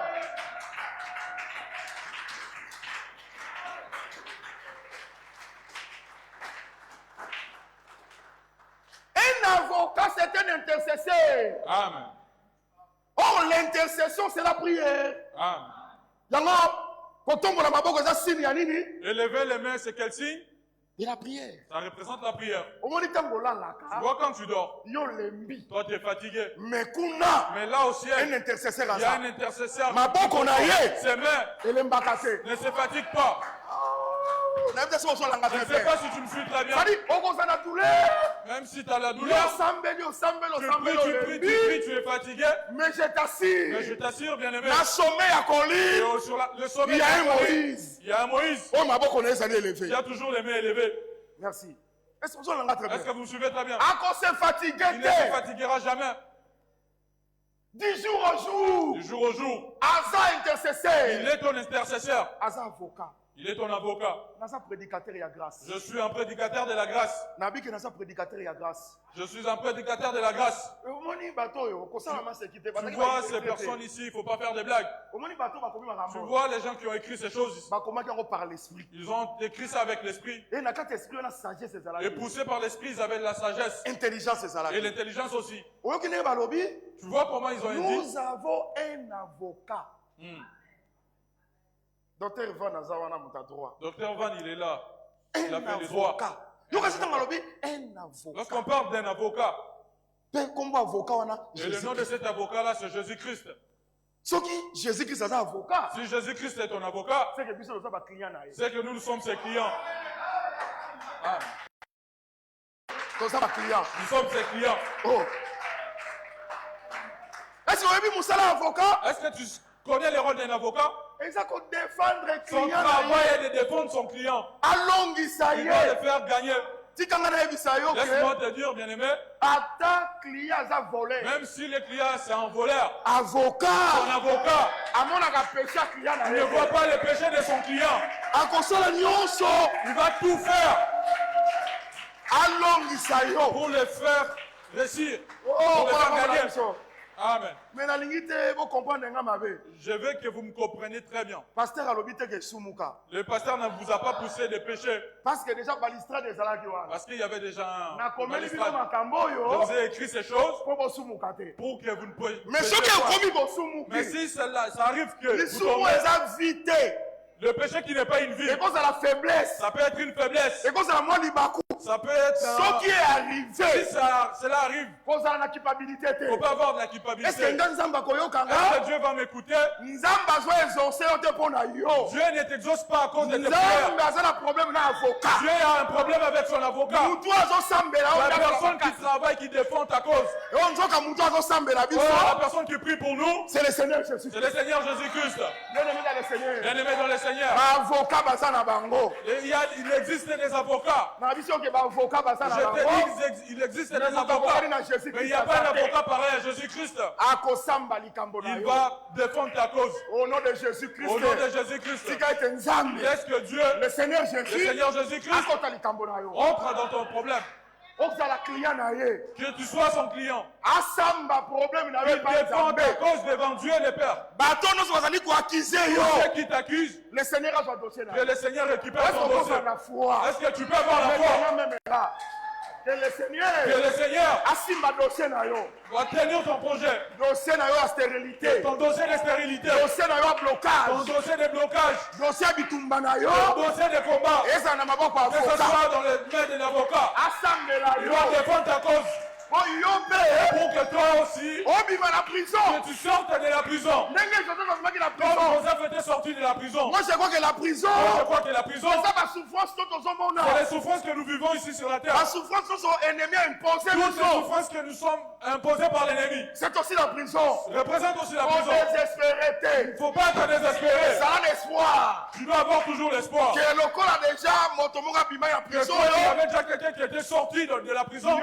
Un avocat, c'est un intercesseur. Amen. Or, l'intercession, c'est la prière. Amen. Yango, kotombo na maboko za signe ya nini? Élever les mains, c'est quel signe? Et la prière. Ça représente la prière. Omoni tango Tu lalaka. vois quand tu dors, Yo lembi. toi tu es fatigué. Mais kuna, Mais là au ciel, un intercesseur il y a aza. un intercesseur. Maboko na ye. Ses mains Elembaka te. ne se fatiguent pas. Na yebisa so langa Je ne te. sais pas si tu me suis très bien. Sadi, okoza na douleur. Même si tu as la Yo douleur, sambeli, yo sambeli, yo tu sambeli, pries, yo tu pries, tu lembi. pries, tu es fatigué. Mais je Mais je t'assure, t'assure, bien aimé, na sommet ya koli, sur le sommet, il y a un de la colline, Moïse. il y a un Moïse Oh, maboko na ezali qui élevé. a toujours les mains élevées. Merci. Est-ce que vous langa très Est-ce que bien? vous me suivez très bien? Ako se fatigué Il ne se te. fatiguera jamais. Du jour au jour. Du jour au jour, Aza il intercesseur. est ton intercesseur. Aza avocat. Il est ton avocat. Naza prédicateur ya grâce. Je suis un prédicateur de la grâce. Nabi ke naza prédicateur ya grâce. Je suis un prédicateur de la grâce. Omoni bato yo, kosala masekite. Tu vois ces personnes ici, il ne faut pas faire des blagues. Omoni bato bakomi Tu makambo. vois les gens qui ont écrit ces choses ici. Bakomaki yango par l'esprit. Ils ont écrit ça avec l'esprit. Et na kati esprit na sagesse Et ezalaki. poussés par l'esprit, ils avaient de la sagesse. Intelligence Et ezalaki. l'intelligence aussi. Oyoki ndenge balobi? Tu vois comment ils ont dit? Nous avons un avocat. Docteur Van aza wana muta droit. Docteur Van, il est là. Il a Un fait les droits. avocat. Yo kasi tanga balobi un avocat. Lorsqu'on parle d'un avocat, Pe kombo avocat wana. et le nom de cet avocat-là, c'est Jésus-Christ. Soki Jésus-Christ aza avocat. Si Jésus-Christ est ton avocat, C'est que biso loza ba client na ye. c'est que nous sommes ses clients. Ah, Toza ba client. nous sommes ses clients. Oh. Est-ce que vous avez musala avocat? Est-ce que tu connais le rôle d'un avocat? Il a qu'à défendre Son client na travail ye. est de défendre son client. Alongisa Il doit le ye. faire gagner. Laisse-moi te dire, bien-aimé, même si le client c'est un voleur, son avocat ne voit pas les péchés de son client. Il va tout faire pour le faire réussir, pour le faire gagner. Amen. Je veux que vous me compreniez très bien. Le pasteur ne vous a pas poussé de péché. Parce qu'il y avait déjà un magistrat. Je vous ai écrit ces choses pour que vous ne puissiez pas. Mais si ça arrive que vous tombez, le péché qui n'est pas une vie, ça peut être une faiblesse. Ça peut être ce qui est arrivé. Si cela arrive, il ne faut pas avoir de la culpabilité. Est-ce que Dieu va m'écouter? Dieu ne t'exauce pas à cause de tes prières. Dieu a un problème avec son avocat. La personne qui travaille, qui défend ta cause. La personne qui prie pour nous, c'est le Seigneur Jésus. C'est le Seigneur Jésus-Christ. Bien-aimé dans le Seigneur. Bien-aimé dans le Seigneur. Il existe des avocats. Il existe des avocats. Mais il n'y a pas d'avocat pareil à Jésus-Christ. Il va défendre ta cause. Au nom de Jésus-Christ. Au nom de Jésus-Christ. Est-ce que Dieu, le Seigneur Jésus-Christ, entre dans ton problème? Que tu sois son client. Il défend ta cause devant Dieu le Père. Tous ceux qui t'accusent, que le Seigneur récupère ton dossier. Est-ce que tu peux avoir la foi? Que le Seigneur va tenir ton projet. Ton dossier de stérilité. Ton dossier de blocage. Ton dossier de combat. Que ce soit dans les mains de l'avocat. Il va défendre ta cause. Pour que toi aussi, que tu sortes de la prison. Comme Joseph était sorti de la prison. Moi je crois que la prison, c'est les souffrances que nous vivons ici sur la terre. La souffrance que nos ennemis imposées. Toutes les souffrances que nous sommes imposées par l'ennemi. C'est aussi la prison. Représente aussi la prison. Il ne faut pas te désespérer. Ça a l'espoir. Tu dois avoir toujours l'espoir. Que le corps a déjà prison. Il y avait déjà quelqu'un qui était sorti de la prison.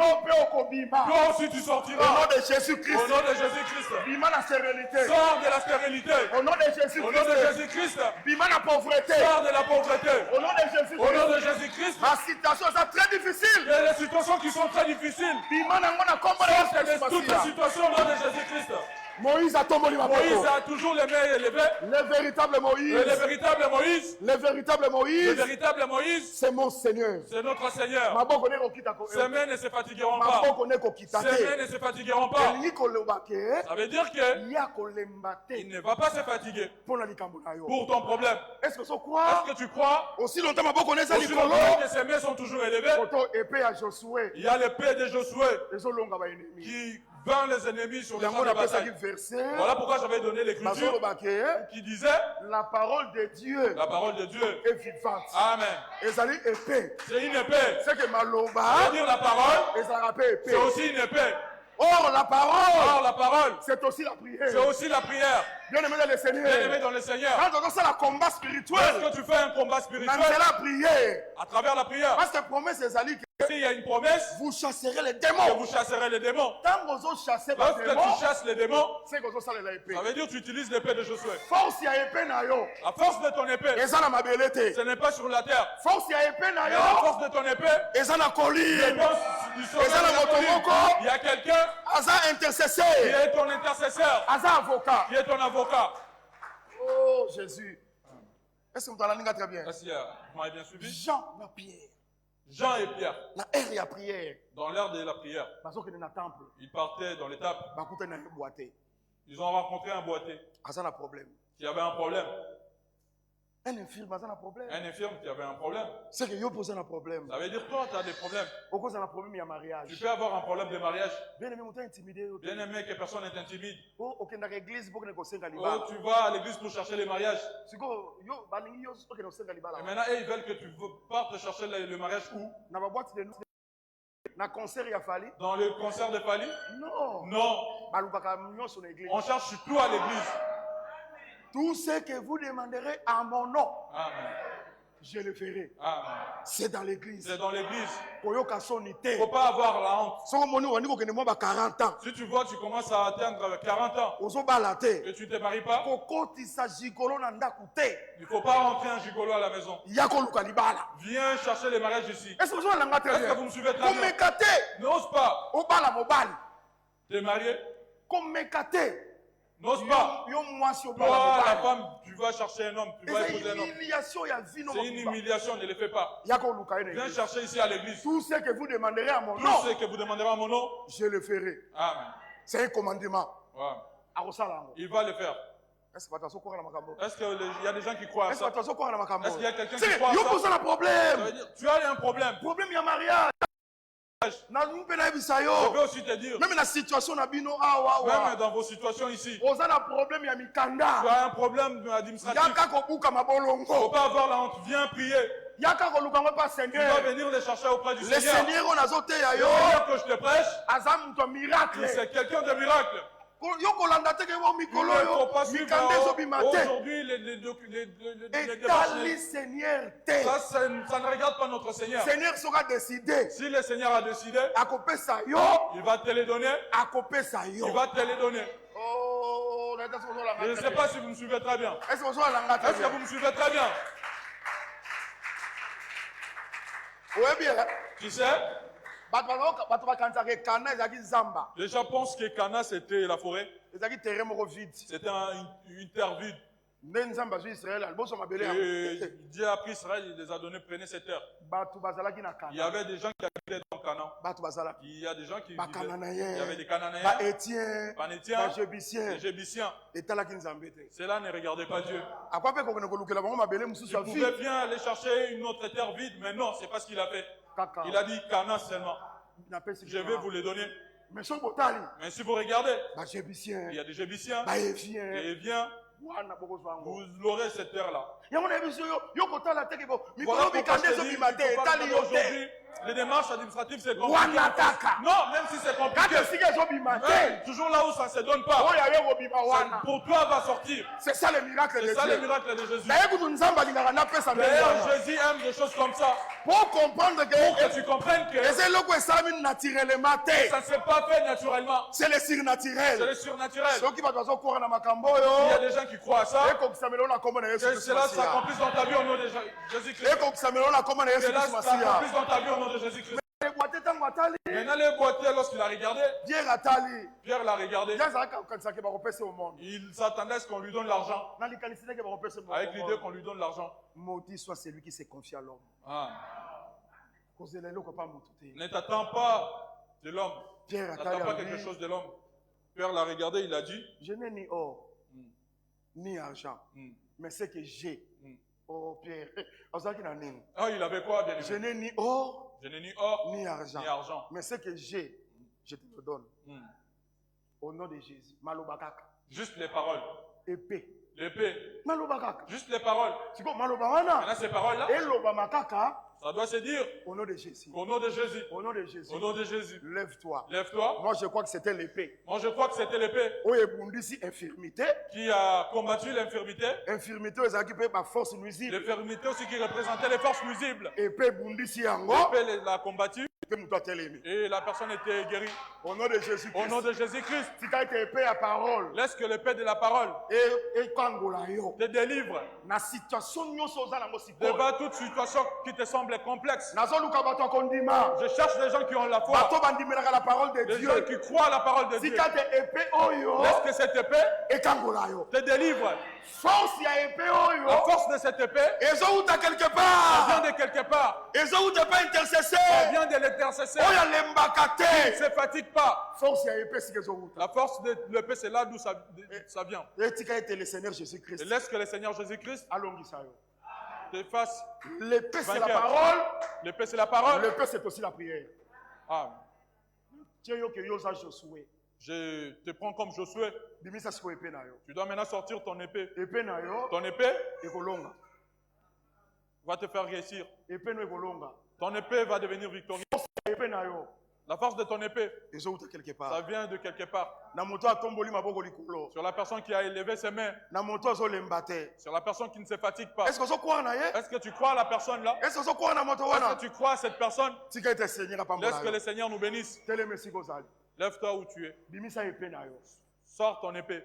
Toi aussi tu sortiras. Au nom de Jésus-Christ. Au nom de Jésus-Christ. Sors de la stérilité. Au nom de Jésus-Christ. Au nom de Jésus-Christ. La pauvreté. Sors de la pauvreté. Au nom de Jésus-Christ. Au nom de Jésus-Christ. Ma situation est très difficile. Il y a des situations qui sont très difficiles. Toutes les situations au nom de Jésus-Christ. Moïse a toujours les mains élevées. Le véritable Moïse. Le véritable Moïse. C'est mon Seigneur. C'est notre Seigneur. Ses mains ne se fatigueront pas. Ses mains ne se fatigueront pas. Ça veut dire qu'il ne va pas se fatiguer pour ton problème. Est-ce que tu crois? Aussi longtemps que ses mains sont toujours élevées. Il y a l'épée de Josué qui vainc les ennemis sur les champs de bataille. Voilà pourquoi j'avais donné l'écriture qui disait la parole de Dieu est vivante. Amen. C'est une épée. C'est que dire la parole, c'est aussi une épée. Or la parole, c'est aussi la prière. C'est aussi la prière. Bien-aimé dans le Seigneur. Bien-aimé dans le Seigneur. Quand on fait un combat spirituel, est-ce que tu fais un combat spirituel à travers la prière? Parce que promesse est allée. S'il y a une promesse, vous chasserez les démons. Vous chasserez les démons. Lorsque tu chasses les démons, ça veut dire que tu utilises l'épée de Josué. À force de ton épée, ce n'est pas sur la terre. À force de ton épée, il y a quelqu'un qui est ton intercesseur, qui est ton avocat. Oh Jésus. Est-ce que vous avez très bien? Vous m'avez bien suivi? Jean et Pierre. Dans l'ère de la prière, ils partaient dans les temples. Ils ont rencontré un boiteux qui avait un problème. Un infirme qui avait un problème. C'est que yo pose un problème. Ça veut dire toi, tu as des problèmes. Mariage. Tu peux avoir un problème de mariage. Bien-aimé, que personne n'est intimide. Tu vas à l'église pour chercher les mariages. Et maintenant, ils veulent que tu partes chercher le mariage où? Dans le concert de Fali? Non. On cherche tout à l'église. Tout ce que vous demanderez à mon nom. Amen. Je le ferai. Amen. C'est dans l'église. C'est dans l'église. Il ne faut pas avoir la honte. Si tu vois, tu commences à atteindre 40 ans, que tu ne te maries pas, il ne faut pas rentrer un gigolo à la maison. Viens chercher les mariages ici. Est-ce que vous me suivez très bien? N'ose pas te marier. N'ose pas. Toi, la femme, tu vas chercher un homme, tu vas épouser un homme. C'est une humiliation, ne le fais pas. Viens chercher ici à l'église. Tout ce que vous demanderez à mon nom, tout ce que vous demanderez à mon nom, je le ferai. Amen. C'est un commandement. Ouais. Il va le faire. Est-ce qu'il y a des gens qui croient à ça? Est-ce qu'il y a quelqu'un qui croit à ça? Tu as un problème. Problème, il y a mariage. Je peux aussi te dire, même dans vos situations ici, tu as un problème administratif. Il ne faut pas avoir la honte. Viens prier. Tu dois venir les chercher auprès du Seigneur. Le Seigneur que je te prêche, c'est quelqu'un de miracle. Il ne faut pas suivre aujourd'hui les ça ne regarde pas notre Seigneur. Seigneur sera décidé. Si le Seigneur a décidé, il va te les donner. Il va te les donner. Je ne sais pas si vous me suivez très bien. Est-ce que vous me suivez très bien? Tu sais, les gens pensent que Cana c'était la forêt. C'était une terre vide. Et Dieu a pris Israël, il les a donné, prenez cette terre. Il y avait des gens qui habitaient dans Canaan. Il y a des gens qui vivaient. Il y avait des Cananéens, des Jébusiens. Cela ne regardait pas Dieu. Il pouvait bien aller chercher une autre terre vide, mais non, c'est pas ce qu'il a fait. Il a dit Canaan seulement. Je vais vous les donner. Mais si vous regardez, il y a des Jébusiens, des Éviens. Vous l'aurez cette terre-là. Voilà pourquoi je te dis, aujourd'hui, les démarches administratives, c'est compliqué. Non, même si c'est compliqué. Même, toujours là où ça ne se donne pas. Pour toi, va sortir. C'est ça le miracle de Dieu. C'est ça le miracle de Jésus. D'ailleurs, Jésus aime des choses comme ça. Pour que tu comprennes que ça ne s'est pas fait naturellement. C'est le surnaturel. C'est le surnaturel. Il y a des gens qui croient à ça. Que cela s'accomplisse dans ta vie au nom de Jésus-Christ. Que cela s'accomplisse dans ta vie au nom de Jésus-Christ. Maintenant, les boîtiers, lorsqu'il a regardé, Pierre l'a regardé. Il s'attendait à ce qu'on lui donne l'argent. Avec l'idée qu'on lui donne l'argent. Maudit soit celui qui s'est confié à l'homme. Ne t'attends pas de l'homme. N'attends pas quelque chose de l'homme. Pierre l'a regardé, il a dit, je n'ai ni or, ni argent, mais ce que j'ai. Oh Pierre, il avait quoi, bien aimé? Je n'ai ni or, ni argent. Mais ce que j'ai, je te le donne. Au nom de Jésus. Malobakaka. Juste les paroles. Épée. L'épée. Malobakaka. Juste les paroles. Maintenant, ces paroles-là, ça doit se dire au nom de Jésus. Au nom de Jésus. Au nom de Jésus. Au nom de Jésus. Lève-toi. Lève-toi. Moi, je crois que c'était l'épée. Moi, je crois que c'était l'épée. Infirmité. Qui a combattu l'infirmité. Infirmité, ils occupé par force nuisible. L'infirmité aussi qui représentait les forces nuisibles. Épée l'épée l'a combattu. Et la personne était guérie. Au nom de Jésus-Christ. Au nom de Jésus-Christ. Si tu as été épée à parole. Laisse que l'épée de la parole te délivre. Devant toute situation qui te semble complexe. Je cherche des gens qui ont la foi. Des gens qui croient à la parole de Dieu. Laisse que cette épée te délivre. La force de cette épée, elle vient de quelque part. Elle vient de l'intercesseur. Il ne se fatigue pas. La force de l'épée, c'est là d'où ça vient. Et laisse que le Seigneur Jésus-Christ te fasse. L'épée, c'est la parole. L'épée, c'est la parole. L'épée, c'est aussi la prière. Je te prends comme Josué. Tu dois maintenant sortir ton épée. Ton épée va te faire réussir. Ton épée va devenir victorieuse. La force de ton épée, quelque part. Ça vient de quelque part. Sur la personne qui a élevé ses mains. Sur la personne qui ne se fatigue pas. Est-ce que tu crois à la personne là? Est-ce que tu crois à cette personne? Laisse que le Seigneur nous bénisse. Lève-toi où tu es. Sors ton épée.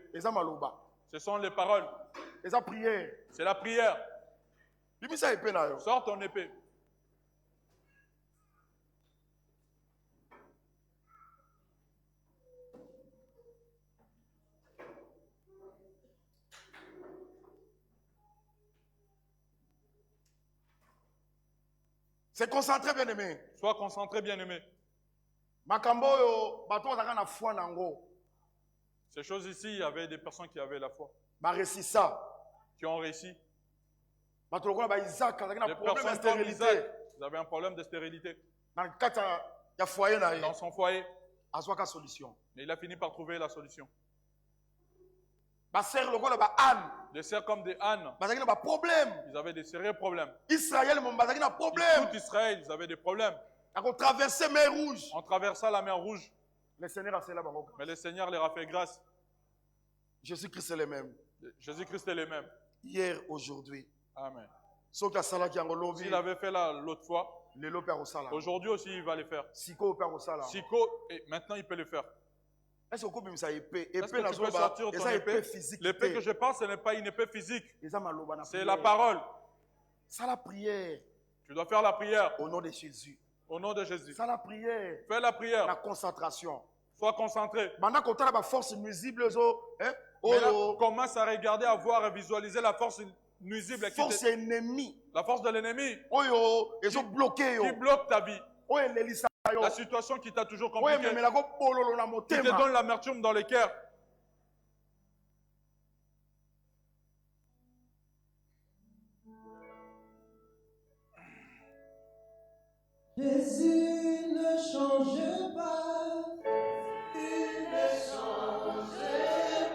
Ce sont les paroles. C'est la prière. Sors ton épée. C'est concentré, bien-aimé. Sois concentré, bien-aimé. Ces choses ici, il y avait des personnes qui avaient la foi. Qui ont réussi. Les personnes comme Isaac, ils avaient un problème de stérilité. Dans son foyer. Mais il a fini par trouver la solution. Des sœurs comme des ânes. Ils avaient des sérieux problèmes. Tout Israël, ils avaient des problèmes. On traversait la mer Rouge. On traversa la mer Rouge. Mais le Seigneur leur a fait grâce. Jésus-Christ est le même. Jésus-Christ est le même. Hier, aujourd'hui. Amen. S'il avait fait l'autre fois, aujourd'hui aussi il va le faire. Siko, et maintenant il peut le faire. Est-ce que tu peux sortir ton épée? L'épée que je pense, ce n'est pas une épée physique. C'est la parole. C'est la prière. Tu dois faire la prière. Au nom de Jésus. Au nom de Jésus. C'est la prière. Fais la prière. La concentration. Sois concentré. Maintenant qu'on a la force nuisible, commence à regarder, à voir, à visualiser la force nuisible. Force ennemie. La force de l'ennemi. Qui bloque ta vie. La situation qui t'a toujours compliqué. Qui te donne l'amertume dans le cœur. Jésus ne change pas. Il ne change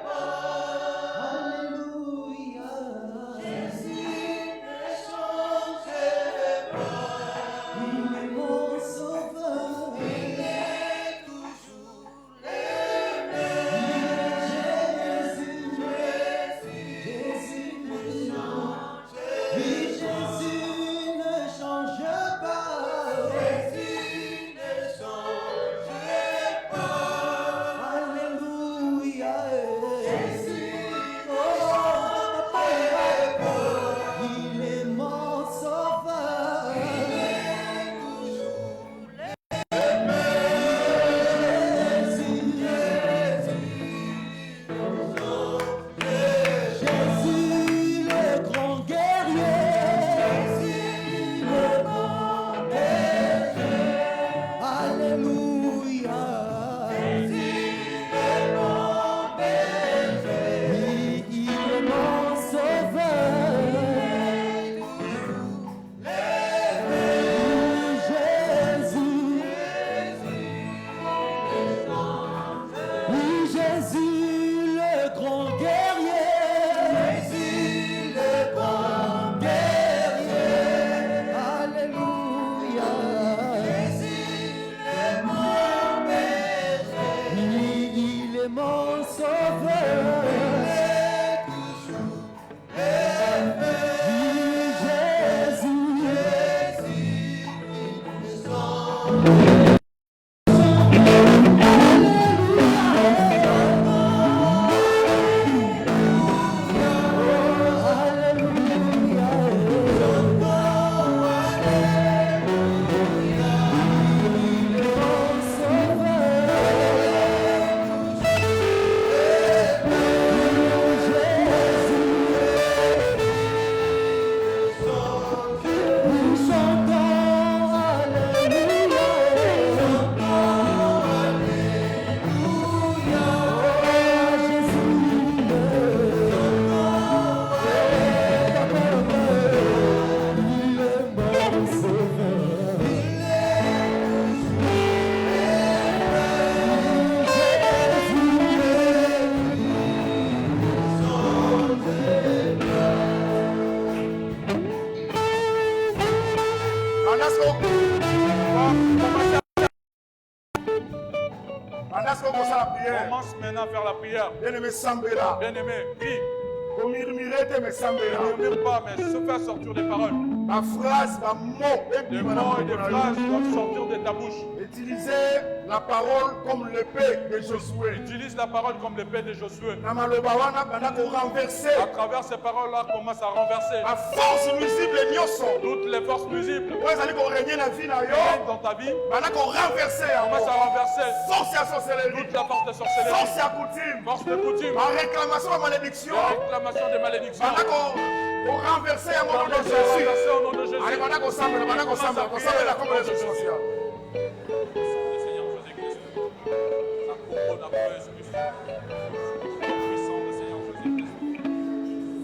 pas. Alléluia. Jésus ne change pas. Il est mon sauveur. Il est toujours le même. Jésus ne change pas. Oui, Jésus ne change pas. Jésus ne change pas. Commence maintenant à faire la prière. Bien-aimé Sambela. Bien-aimé, prie. Vous murmurez, mais Sambela. Ne murmure pas, mais se faire sortir des paroles. Ma phrase, ma mot, Des mots et des phrases doivent sortir de ta bouche. Utilisez la parole comme l'épée de Josué. Utilise la parole comme l'épée de Josué. Namalobawana banako renverser. À travers ces paroles-là, commence à renverser La force nuisible nyoso. toutes les forces nuisibles Vous allez régner la vie na qui yo. règnent dans ta vie. Banako renverser. Commence à renverser Force à sorcellerie. toute la force de sorcellerie, Force à coutume. force de coutume, Ma réclamation à malédiction. la réclamation des malédictions. Banako renverser à mon nom de Jésus. Renverser au nom de Jésus. Allez, banako sambela, banako sambela. Sambela comme les autres sociaux. Seigneur Jésus-Christ, la couronne à toi, Jésus-Christ. Puissant le Seigneur Jésus-Christ.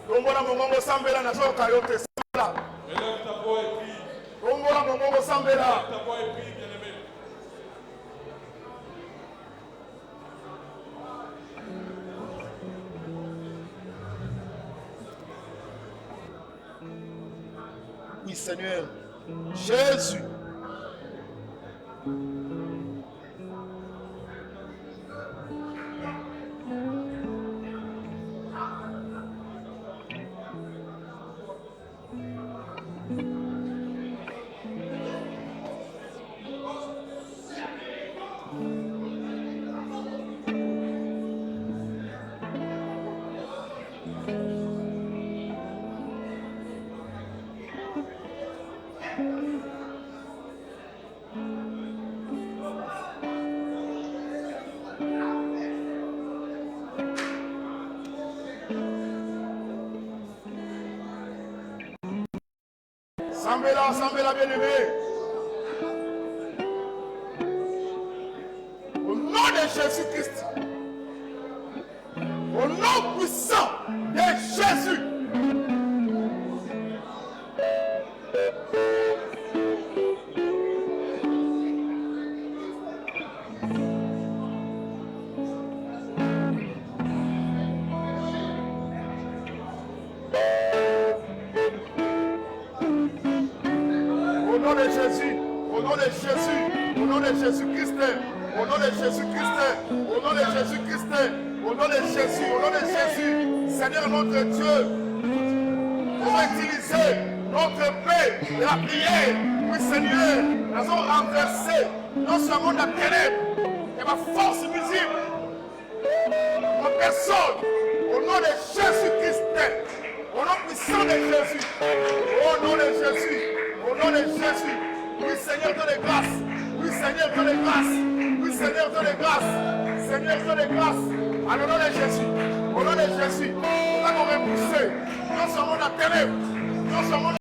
Tombola mongongo sambela na soka yo te sambela. Élève ta voix et prie. Tombola mongongo sambela. Élève ta voix et prie, bien-aimé. Oui, Seigneur. Jésus. Sambela, Sambela bien-aimé. Au nom de Jésus-Christ. Au nom puissant de Jésus. Au nom de Jésus, au nom de Jésus, au nom de Jésus-Christ, au nom de Jésus-Christ, au nom de Jésus-Christ, au nom de Jésus, au nom de Jésus, Seigneur notre Dieu, pour utiliser notre paix et la prière, oui Seigneur, nous avons renversé non seulement la ténèbre et ma force visible, ma personne, au nom de Jésus-Christ, au nom puissant de Jésus, au nom de Jésus. Au nom de Jésus, oui Seigneur de les grâces, oui Seigneur de les grâces, oui Seigneur de les grâces, Seigneur de les grâces, à au nom de Jésus, au nom de Jésus, nous avons repoussé non seulement la ténèbre, non seulement